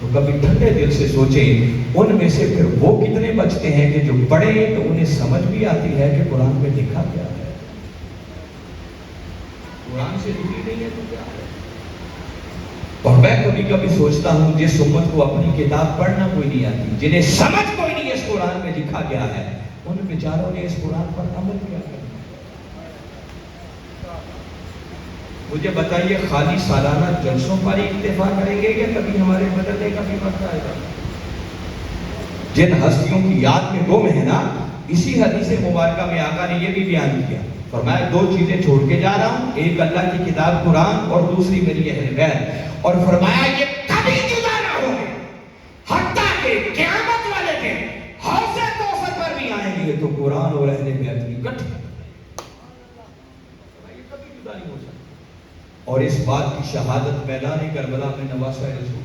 تو کبھی ٹھنڈے دل سے سوچیں ان میں سے پھر وہ کتنے بچتے ہیں کہ جو پڑھیں تو انہیں سمجھ بھی آتی ہے کہ قرآن میں لکھا کیا ہے. قرآن سے روٹی نہیں ہے تو کیا ہے. اور میں کبھی کبھی سوچتا ہوں جس امت کو اپنی کتاب پڑھنا کوئی نہیں آتی، جنہیں سمجھ کوئی نہیں اس قرآن میں لکھا گیا ہے، ان بیچاروں نے اس قرآن پر عمل کیا کرنا. مجھے بتائیے خالی سالانہ جلسوں پر ہی اکتفا کریں گے یا کبھی ہمارے بدلنے کا بھی وقت آئے گا؟ جن ہستیوں کی یاد میں گم ہے نا، اسی حدیث مبارکہ میں آقا نے یہ بھی بیان کیا، فرمایا دو چیزیں چھوڑ کے جا رہا ہوں، ایک اللہ کی کتاب قرآن اور دوسری میری اہل بیت. اور فرمایا یہ کبھی جدا نہ ہوگے حتیٰ کہ قیامت والے دن حوض کوثر پر بھی آئیں گے تو قرآن اور اہل بیت کی اکٹھے. یہ کبھی جدا نہیں ہو سکتا. اور اس بات کی شہادت میدان کربلا میں نواسہ رسول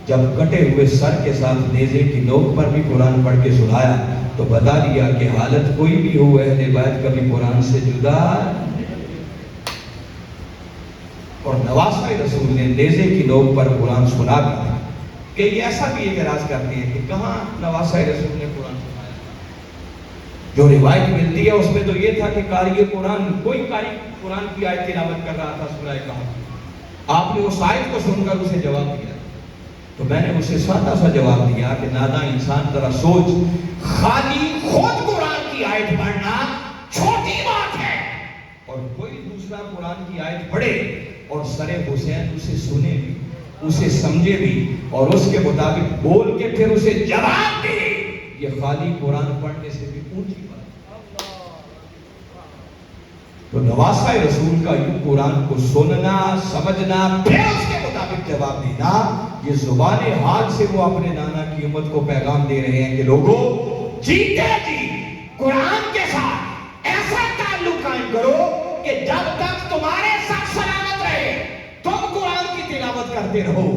جب کٹے ہوئے سر کے ساتھ نیزے کی نوک پر بھی قرآن پڑھ کے سنایا تو بتا دیا کہ حالت کوئی بھی ہو اہل بیت کبھی قرآن سے جدا نہیں۔ اور نواسہ رسول نے نیزے کی نوک پر قرآن سنا کر کہ یہ ایسا بھی اعتراض کرتے ہیں کہ کہاں نواسہ رسول نے قرآن سنایا؟ جو روایت ملتی ہے اس میں تو یہ تھا کہ قاری قرآن، کوئی قاری قرآن کی آیت تلاوت کر رہا تھا سورہ کہف، آپ نے اس آیت کو سن کر اسے جواب دیا، تو میں نے اسے سادہ سا جواب دیا کہ ناداں انسان ذرا سوچ، خالی خود قرآن کی آیت پڑھنا چھوٹی بات ہے، اور کوئی دوسرا قرآن کی آیت پڑھے اور سر حسین اسے سنے بھی، اسے سمجھے بھی، اور اس کے مطابق بول کے پھر اسے جواب دے، یہ خالی قرآن پڑھنے سے بھی اونچی بات ہے۔ تو نواسہ رسول کا یوں قرآن کو سننا، سمجھنا، پھر اس کے مطابق جواب دینا، یہ زبان حال سے وہ اپنے نانا کی امت کو پیغام دے رہے ہیں کہ لوگوں جیتے جی قرآن کے ساتھ ایسا تعلق قائم کرو کہ جب تک تمہارے ساتھ سلامت رہے تم قرآن کی تلاوت کرتے رہو،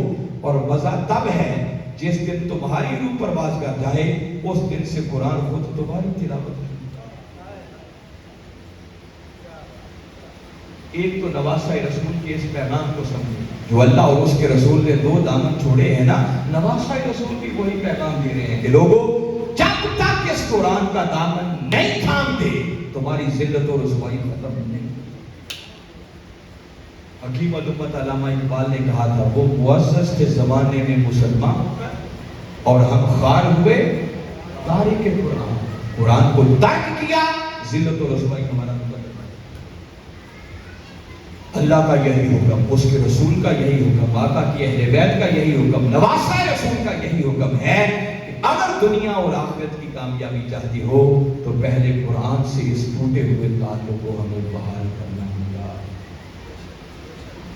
اور مزہ تب ہے جس دن تمہاری روح پرواز کر جائے اس دن سے قرآن خود تمہاری تلاوت کرے۔ ایک تو نواسہ رسول کے اس پیغام کو سمجھے، جو اللہ اور اس کے رسول نے دو دامن چھوڑے ہیں نا، نواسہ رسول بھی وہی پیغام دے رہے ہیں کہ لوگوں جب تک اس قرآن کا دامن نہیں تھامتے تمہاری ذلت اور رسوائی ختم نہیں۔ حکیم الامت علامہ اقبال نے کہا تھا وہ معزز کے زمانے میں مسلمان ہو گئے اور ہم خوار ہوئے تارک قرآن، قرآن کو ترک کیا، ذلت و رسوائی ہمارا مقدر ہے۔ اللہ کا یہی حکم، اس کے رسول کا یہی حکم، آقا کی اہل بیت کا یہی حکم، نواسہ رسول کا یہی حکم ہے کہ اگر دنیا اور آخرت کی کامیابی چاہتی ہو تو پہلے قرآن سے اس ٹوٹے ہوئے تعلق کو ہمیں بحال کرنا ہوگا۔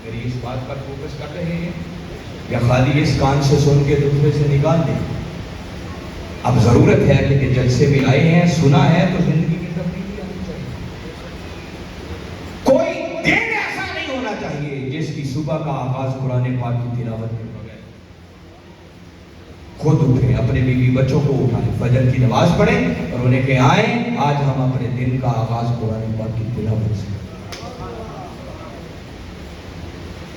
میری اس بات پر فوکس کر رہے ہیں یا خالی اس کان سے سن کے دوسرے سے نکال دیں؟ اب ضرورت ہے کہ جلسے میں آئے ہیں، سنا ہے تو زندگی کی تبدیلی آنی چاہیے۔ کوئی دن ایسا نہیں ہونا چاہیے جس کی صبح کا آغاز قرآن پاک کی تلاوت کے بغیر۔ خود اٹھیں، اپنے بیوی بچوں کو اٹھائیں، فجر کی نماز پڑھیں اور انہیں کہ آئیں آج ہم اپنے دن کا آغاز قرآن پاک کی تلاوت سے۔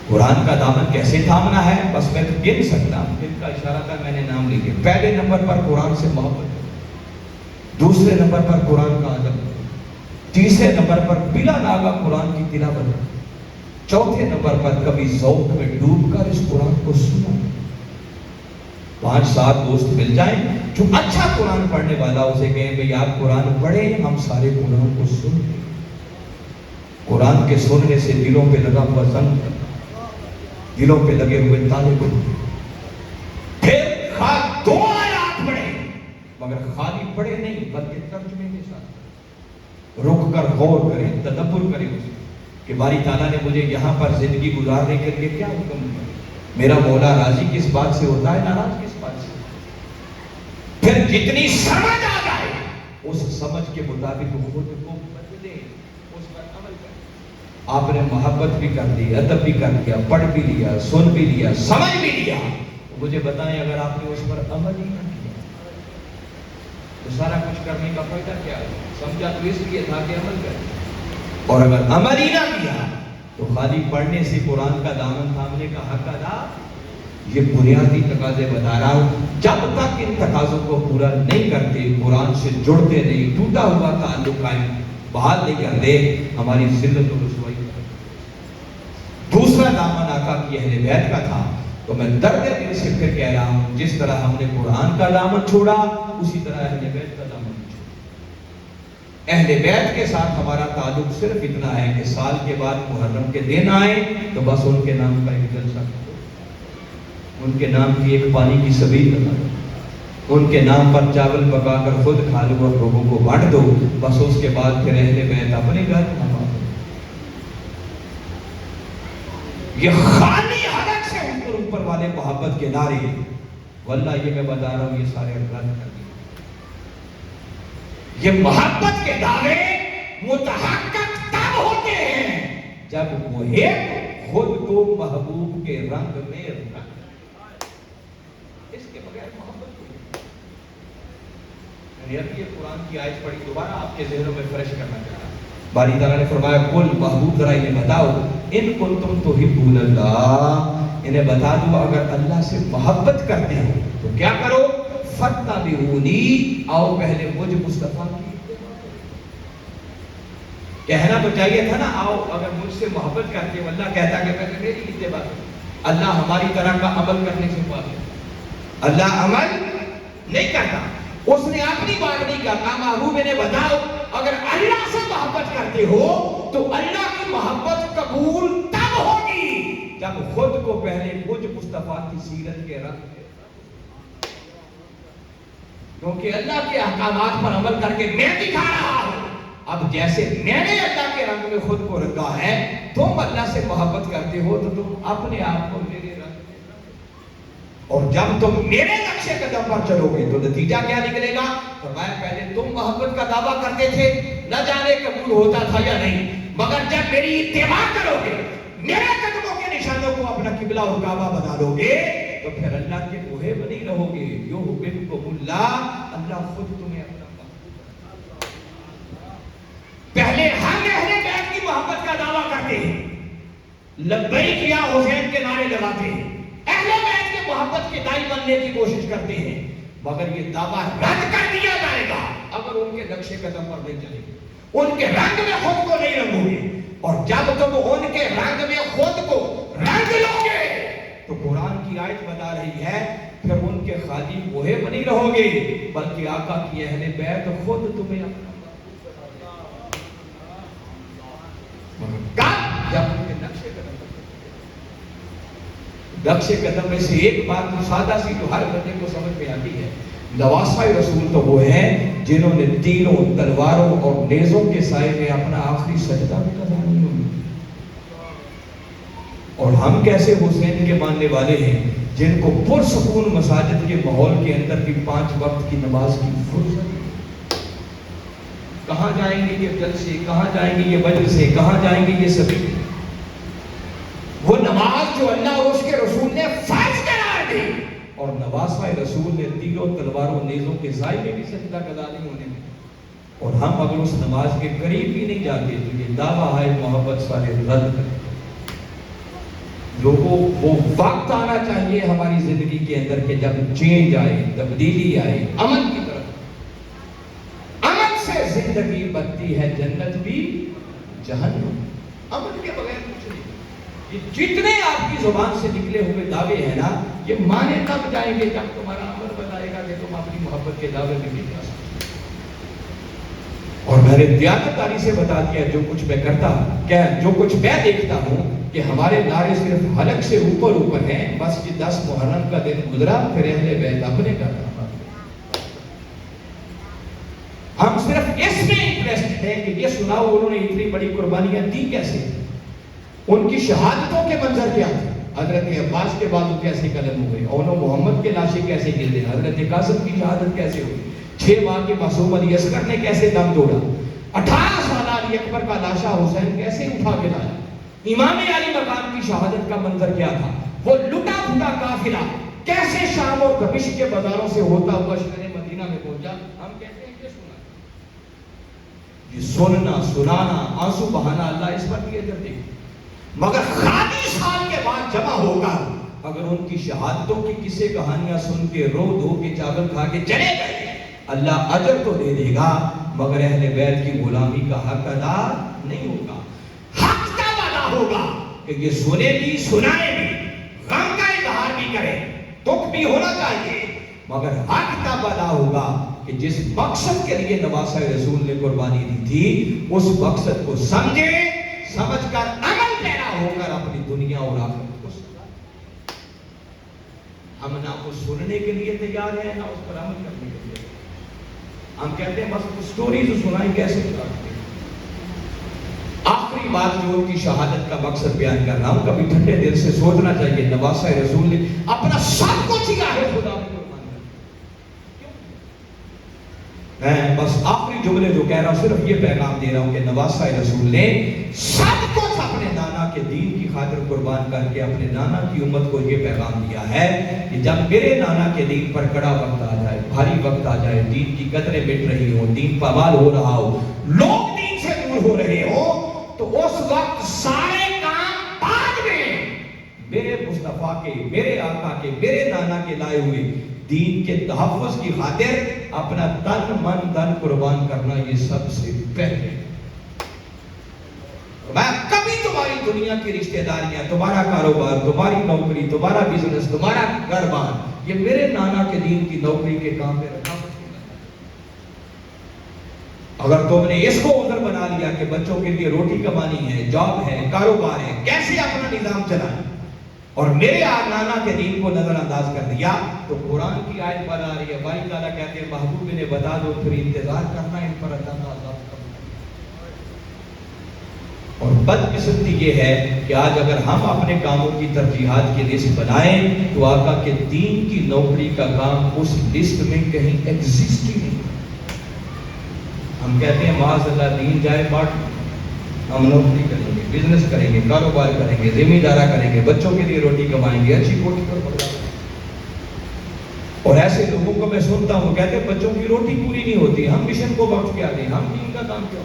قرآن کا دامن کیسے تھامنا ہے؟ بس میں تو گن سکتا ہوں، دل کا اشارہ تھا میں نے نام لیے۔ پہلے نمبر پر قرآن سے محبت کرو، دوسرے نمبر پر قرآن کا ادب کرو، تیسرے نمبر پر بلا ناغہ قرآن کی تلاوت کرو، چوتھے نمبر پر کبھی ذوق میں ڈوب کر اس قرآن کو سنو۔ 5-7 دوست مل جائیں جو اچھا قرآن پڑھنے والا، اسے کہیں بھئی آپ قرآن پڑھیں، ہم سارے قرآن کو سن لیں۔ قرآن کے سننے سے دلوں پہ لگا ہوا زنگ، دلوں پہ لگے ہوئے تالے کو پھر خواہ 2 آیات پڑھیں، مگر خالی پڑھے نہیں بلکہ ترجمے کے ساتھ رک کر غور کریں، تدبر کریں اس کہ باری تعالیٰ نے مجھے یہاں پر زندگی گزارنے کے لیے کیا حکم دیا، میرا مولا راضی کس بات سے ہوتا ہے، ناراض کس بات سے۔ پھر جتنی سمجھ آ جائے اس سمجھ کے مطابق خود کو بدلیں، اس پر عمل کریں۔ آپ نے محبت بھی کر دی، ادب بھی کر دیا، پڑھ بھی لیا، سن بھی لیا، سمجھ بھی لیا، مجھے بتائیں اگر آپ نے اس پر عمل ہی نہ کیا تو سارا کچھ کرنے کا فائدہ کیا ہے؟ سمجھا تو اس لیے تھا کہ عمل کریں، اور اگر عمل ہی نہ کیا تو خالی پڑھنے سے قرآن کا دامن تھامنے کا حق ادا۔ یہ بنیادی تقاضے بتا رہا ہوں، جب تک ان تقاضوں کو پورا نہیں کرتے، قرآن سے جڑتے نہیں، ٹوٹا ہوا تعلق قائم بحال نہیں کرتے، ہماری ذلت و رسوائی۔ دوسرا دامن آقا کی اہل بیت کا تھا، تو میں درد دل سے پھر کہہ رہا ہوں جس طرح ہم نے قرآن کا دامن چھوڑا اسی طرح اہل بیت کا دامن چھوڑا۔ اہل بیت کے ساتھ ہمارا تعلق صرف اتنا ہے کہ سال کے بعد محرم کے دن آئے تو بس ان کے نام کا ایک جلسہ کرو، ان کے نام کی ایک پانی کی سبیل بنا دو، ان کے نام پر چاول پکا کر خود کھا لو اور لوگوں کو بانٹ دو، بس اس کے بعد پھر اہل بیت اپنے گھر نما دو۔ یہ خالی حلق سے اوپر والے محبت کے نعرے، واللہ یہ میں بتا رہا ہوں یہ سارے رد کر دیے۔ یہ محبت کے دعوے متحقق تب ہوتے ہیں جب محب خود کو محبوب کے رنگ میں رنگ۔ اس کے بغیر محبت کو میں نے اب یہ قرآن کی آیت پڑھی دوبارہ آپ کے ذہنوں میں فریش کرنا چاہتا ہوں. باری تعالیٰ نے فرمایا قل محبوب ذرا انہیں بتاؤ ان کنتم تحبون اللہ، انہیں بتا دو اگر اللہ سے محبت کرتے ہو تو کیا کرو، فاتبعونی، آؤ پہلے مجھ مصطفیٰ کی اتباع کرو. کہنا تو چاہیے تھا نا آؤ اگر مجھ سے محبت کرتے ہو. اللہ کہتا کہ پہلے میری اتباع کرو. اللہ ہماری طرح کا عمل کرنے سے قاصر، اللہ عمل نہیں کرتا، اس نے اپنی بات نہیں کرتا. محبوب انہیں بتاؤ اگر اللہ سے محبت کرتے ہو تو اللہ کی محبت قبول تب ہوگی جب خود کو پہلے مجھ مصطفیٰ کی سیرت کے رنگ میں، کیونکہ اللہ کے احکامات پر عمل کر کے میں دکھا رہا ہوں. اب جیسے میں نے اللہ کے رنگ میں خود کو رکھا ہے، تم اللہ سے محبت کرتے ہو تو تم اپنے آپ کو میرے رنگ میں رکھو. اور جب تم میرے نقش قدم پر چلو گے تو نتیجہ کیا نکلے گا؟ فرمایا پہلے تم محبت کا دعویٰ کرتے تھے، نہ جانے قبول ہوتا تھا یا نہیں، مگر جب میری اتباع کرو گے، میرے قدموں کے نشانوں کو اپنا قبلہ اور کعبہ بنا لو گے تو پھر اللہ کے محب نہیں رہو گے. یحببکم اللہ، اللہ خود تمہیں اپنا محبوب بنائے. پہلے ہم اہل بیت کی محبت کا دعویٰ کرتے ہیں، لبیک یا حسین کے نعرے لگاتے ہیں، اہل بیت کے محبت کے دائی بننے کی کوشش کرتے ہیں، مگر یہ دعویٰ رد کر دیا جائے گا اگر ان کے نقش قدم پر نہیں چلے گے، ان کے رنگ میں خود کو نہیں رنگو گے. اور جب تم ان کے رنگ میں خود کو رنگ لو گے تو قرآن کی آیت بتا رہی ہے پھر ان کے خالی محب نہیں رہو گے بلکہ آقا کی اہل بیت خود تمہیں اپنا کب؟ جب ان کے نقش قدم پر. نقش قدم میں سے ایک بات جو سادہ سی جو ہر بندے کو سمجھ میں آتی ہے، نواسۂ رسول تو وہ ہیں جنہوں نے تیروں، تلواروں اور نیزوں کے سائے میں اپنا آخری سجدہ بھی قضا نہیں ہوئی. اور ہم کیسے حسین کے ماننے والے ہیں جن کو پرسکون مساجد کے ماحول کے اندر بھی 5 وقت کی نماز کی فرصت. کہاں جائیں گے یہ جلسے، کہاں جائیں گے یہ مجلسیں، کہاں جائیں گے یہ سبھی؟ وہ نماز جو اللہ اور اس کے رسول نے فرض قرار دی، اور نواسۂ رسول نے تیروں، تلواروں، نیزوں کے سائے میں بھی سجدہ قضا نہیں ہونے میں. اور ہم اگر اس نماز کے قریب بھی نہیں جاتے تو یہ دعویٰ ہے محبت سارے رد کریں. لوگوں وہ وقت آنا چاہیے ہماری زندگی کے اندر کہ جب چینج آئے، تبدیلی آئے امن کی طرف. امن سے زندگی بنتی ہے جنت بھی جہنم. امن کے بغیر کچھ نہیں. یہ جتنے آپ کی زبان سے نکلے ہوئے دعوے ہیں نا، یہ مانے تب جائیں گے جب تمہارا عمل بتائے گا کہ تم اپنی محبت کے دعوے میں نہیں جا سکتے. اور میں نے دیانتداری سے بتا دیا جو کچھ میں کرتا ہوں، کیا جو کچھ میں دیکھتا ہوں کہ ہمارے نعرے صرف حلق سے اوپر ہیں. بس یہ 10 محرم کا دن گزرا پھر اہل بیت اپنے کا کام. ہم صرف اس میں انٹرسٹ ہیں کہ یہ سناؤ انہوں نے اتنی بڑی قربانیاں دی کیسے، ان کی شہادتوں کے منظر کیا تھے. حضرت عباس کے بعد وہ کیسے قلم ہوئے، اونو محمد کے لاشیں کیسے گر گئے، حضرت قاسم کی شہادت کیسے ہوئی، 6 ماہ کے معصوم علی اصغر نے کیسے دم توڑا، 18 سالہ علی اکبر کا لاشا حسین کیسے اٹھا کے لایا، امام علی مقام کی شہادت کا منظر کیا تھا، وہ لٹا پھٹا قافلہ کیسے شام اور دمشق کے بازاروں سے ہوتا ہوا شہر مدینہ میں پہنچا. ہم کہتے ہیں کہ سنا، یہ سننا، سنانا، آنسو بہانا اللہ اس پر بھی اجر دے. مگر خالی سال کے بعد جمع ہوگا اگر ان کی شہادتوں کی قصے کہانیاں سن کے رو دھو کے چاول کھا کے چلے گئے، اللہ اجر تو دے دے گا مگر اہل بیت کی غلامی کا حق ادا نہیں ہوگا. حق تب ادا ہوگا کہ یہ سنے بھی، سنائے بھی، غم کا اظہار بھی کرے، دکھ بھی ہونا چاہیے، مگر حق تب ادا ہوگا کہ جس مقصد کے لیے نواسۂ رسول نے قربانی دی تھی اس مقصد کو سمجھے، سمجھ کر عمل پیرا ہو کر اپنی دنیا اور آخرت کو سنائے. ہم نہ اس سننے کے لیے تیار ہیں نہ اس پر عمل کرنے کے لیے. ہم کہتے ہیں بس سٹوریز سنائیں کیسے سناتے ہیں. آخری بات جو ان کی شہادت کا مقصد بیان کر رہا ہوں، کبھی ٹھنڈے دل سے سوچنا چاہیے نواسۂ رسول نے اپنا سب کچھ ہی راہ خدا میں قربان کر دیا. میں بس آخری جملے جو کہہ رہا ہوں صرف یہ پیغام دے رہا ہوں کہ نواسہ رسول نے سب کچھ اپنے نانا کے دین کی خاطر قربان کر کے اپنے نانا کی امت کو یہ پیغام دیا ہے کہ جب میرے نانا کے دین پر کڑا وقت آ جائے، بھاری وقت آ جائے، دین کی قدریں مٹ رہی ہوں، دین پامال ہو رہا ہو، لوگ دین سے دور ہو رہے ہو، تو اس وقت سارے کام بعد میں میرے مصطفیٰ کے، میرے آقا کے، میرے نانا کے لائے ہوئے دین کے تحفظ کی خاطر اپنا تن من دن قربان کرنا یہ سب سے پہلے۔ میں کبھی تمہاری دنیا کی رشتہ داریاں، تمہارا کاروبار، تمہاری نوکری، تمہارا بزنس، تمہارا گھر بار، یہ میرے نانا کے دین کی نوکری کے کام میں رکھا۔ اگر تم نے اس کو عذر بنا لیا کہ بچوں کے لیے روٹی کمانی ہے، جاب ہے، کاروبار ہے، کیسے اپنا نظام چلائیں، اور میرے نانا کے دین کو نظر انداز کر دیا، تو قرآن کی آیت پر آ رہی ہے، بھائی تعالیٰ کہتے ہیں محبوب نے بتا دو، پھر انتظار کرنا ان پر اللہ کا عذاب کرنا۔ اور بدقسمتی یہ ہے کہ آج اگر ہم اپنے کاموں کی ترجیحات کی لسٹ بنائیں تو آقا کے دین کی نوکری کا کام اس لسٹ میں کہیں ایگزسٹ ہی نہیں۔ ہم کہتے ہیں معاذ اللہ دین جائے بٹ ہم نوکری کریں گے، بزنس کریں گے، کاروبار کریں گے، زمیندارہ کریں گے، بچوں کے لیے روٹی کمائیں گے، اچھی کوٹھی پر پڑھا۔ اور ایسے لوگوں کو میں سنتا ہوں کہتے ہیں بچوں کی روٹی پوری نہیں ہوتی، ہم مشن کو وقت کیا دیں، ہم دین کا کام کیا۔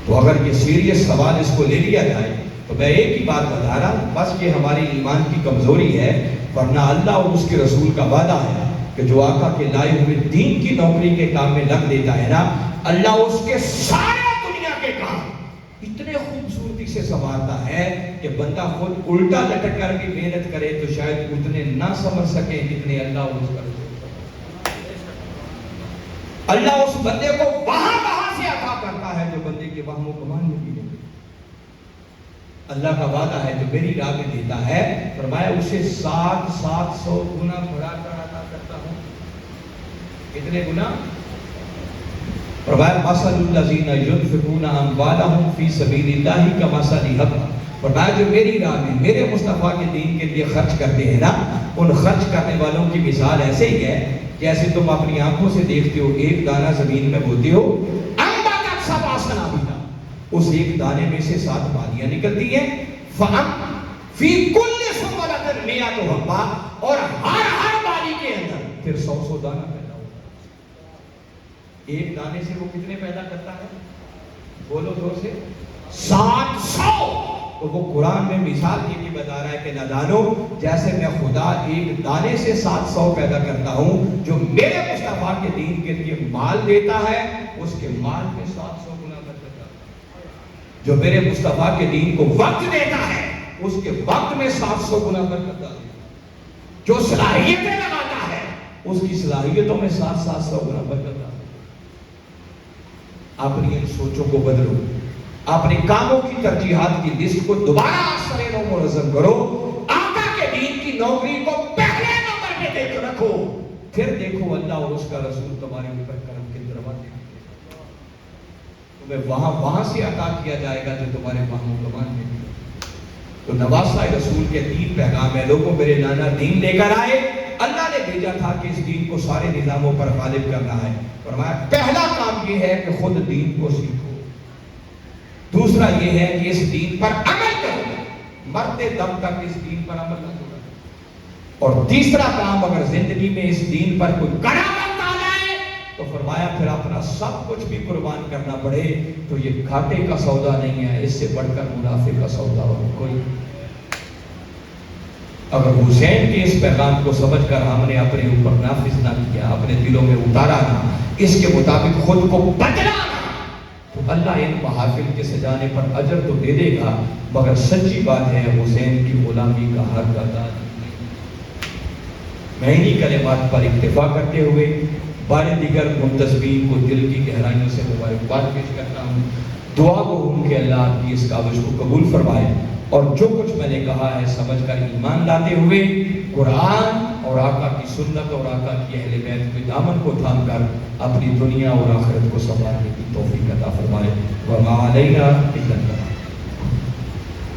تو اگر یہ سیریس سوال اس کو لے لیا جائے تو میں ایک ہی بات بتا رہا ہوں، بس یہ ہماری ایمان کی کمزوری ہے، ورنہ اللہ اور اس کے رسول کا وعدہ ہے کہ جو آقا کے لائے ہوئے دین کی نوکری کے کام میں لگ دیتا ہے نا، اللہ اس کے سارے دنیا کے کام اتنے خوبصورتی سے سنوارتا ہے کہ بندہ خود الٹا لٹک کر بھی محنت کرے تو شاید اتنے نہ سمجھ سکے جتنے اللہ اس کا رسول۔ اللہ اس بندے کو وہاں سے عطا کرتا ہے جو بندے کے وہم و گمان میں بھی نہیں۔ اللہ کا وعدہ ہے جو میری راہ میں دیتا ہے، فرمایا اسے 700 گنا بڑھا کر عطا کرتا ہوں۔ کتنے گنا؟ فرمایا مثل الذین ينفقون اموالهم فی سبیل اللہ کمثل حبۃ، فرمایا جو میری راہ میں میرے مصطفیٰ کے دین کے لیے خرچ کرتے ہیں نا، ان خرچ کرنے والوں کی مثال ایسے ہی ہے جیسے تم اپنی آنکھوں سے دیکھتے ہو ایک دانہ زمین میں بوتے ہو، انبتت سبع سنابل، اس ایک دانے میں سے 7 بالیاں نکلتی ہیں، فی کل سنبلۃ مئۃ حبۃ، اور ہر بالی کے اندر پھر 100 دانہ پیدا ہوتا ہے۔ ایک دانے سے وہ کتنے پیدا کرتا ہے؟ بولو زور سے، 700۔ تو وہ قرآن میں مثال یہ بھی بتا رہا ہے کہ نادانو، جیسے میں خدا ایک دانے سے 700 پیدا کرتا ہوں، جو میرے مصطفیٰ کے دین کے لیے مال دیتا ہے اس کے مال میں 700 گنا برکت آتا ہے۔ جو میرے مصطفیٰ کے دین کو وقت دیتا ہے اس کے وقت میں 700 گنا برکت آتی ہے۔ جو صلاحیتیں لگاتا ہے اس کی صلاحیتوں میں 700 گنا برکت آتی ہے۔ اپنی ان سوچوں کو بدلو، اپنے کاموں کی ترجیحات کی لسٹ کو دوبارہ سرے نو منظم کرو، آقا کے دین کی نوکری کو پہلے نمبر پہ دیکھ رکھو، پھر دیکھو اللہ اور اس کا رسول تمہارے اوپر کرم کے دروازے تمہیں وہاں سے عطا کیا جائے گا جو تمہارے وہم و گمان میں بھی۔ تو نواسہ رسول کے 3 پیغام ہے، لوگوں میرے نانا دین لے کر آئے، اللہ نے بھیجا تھا کہ اس دین کو سارے نظاموں پر غالب کرنا ہے۔ فرمایا پہلا کام یہ ہے کہ خود دین کو سیکھو، دوسرا یہ ہے کہ اس دین پر عمل کرو، مرتے دم تک اس دین پر عمل نہ کرو، اور تیسرا کام اگر زندگی میں اس دین پر کوئی کرامت آ جائے تو فرمایا پھر اپنا سب کچھ بھی قربان کرنا پڑے تو یہ گھاٹے کا سودا نہیں ہے، اس سے بڑھ کر منافع کا سودا اور کوئی۔ اگر حسین کے اس پیغام کو سمجھ کر ہم نے اپنے اوپر نافذ نہ کیا، اپنے دلوں میں اتارا نہ، اس کے مطابق خود کو بدلا نہ، تو اللہ ان محافل کے سجانے پر اجر تو دے دے گا، مگر سچی بات ہے حسین کی غلامی کا حق ادا نہیں۔ میں انہی کلمات پر اکتفا کرتے ہوئے بارے دیگر منتظمین کو دل کی گہرائیوں سے مبارکباد پیش کرتا ہوں۔ دعا کو ہوں کہ اللہ آپ کی اس کاوش کو قبول فرمائے، اور جو کچھ میں نے کہا ہے سمجھ کر ایمان لاتے ہوئے قرآن اور آقا کی سنت اور آقا کی اہل بیت کے دامن کو تھام کر اپنی دنیا اور آخرت کو سنوارنے کی توفیق عطا فرمائے۔ وما علینا الا